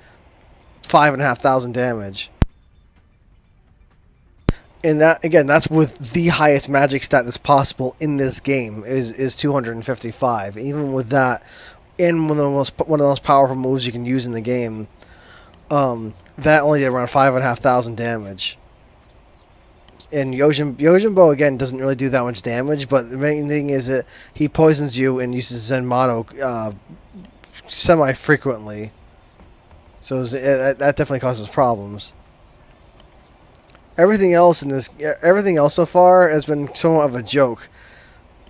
5,500 damage. And that, again, that's with the highest magic stat that's possible in this game is 255. Even with that, in one of the most powerful moves you can use in the game, that only did around 5,500 damage. And Yojimbo, again, doesn't really do that much damage, but the main thing is that he poisons you and uses Zenmato semi-frequently. So that definitely causes problems. Everything else so far has been somewhat of a joke.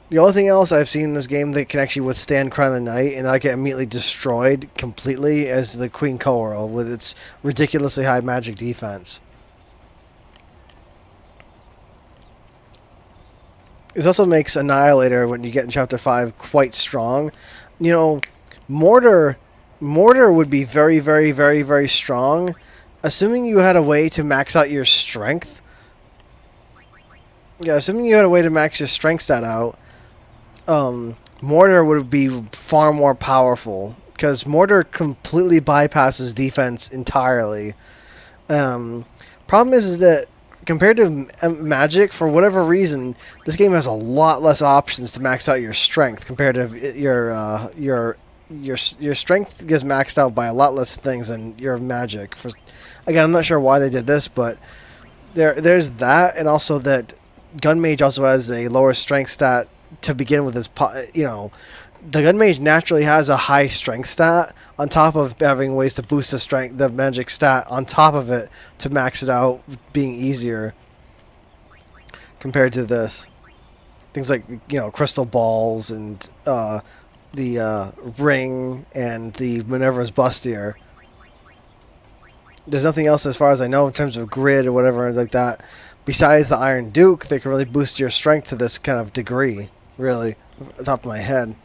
The only thing else I've seen in this game that can actually withstand Crown of the Night and not get immediately destroyed completely is the Queen Coral with its ridiculously high magic defense. This also makes Annihilator, when you get in Chapter 5, quite strong. Mortar would be very, very, very, very strong, assuming you had a way to max out your strength. Yeah, assuming you had a way to max your strength stat out, Mortar would be far more powerful, because Mortar completely bypasses defense entirely. Problem is that compared to Magic, for whatever reason, this game has a lot less options to max out your strength compared to your strength gets maxed out by a lot less things than your Magic. Again, I'm not sure why they did this, but there's that, and also that Gun Mage also has a lower strength stat to begin with. The Gun Mage naturally has a high strength stat on top of having ways to boost the magic stat on top of it to max it out, being easier compared to this. Things like, crystal balls and the ring and the Minerva's Bustier. There's nothing else as far as I know in terms of grid or whatever like that besides the Iron Duke that can really boost your strength to this kind of degree, really, off the top of my head.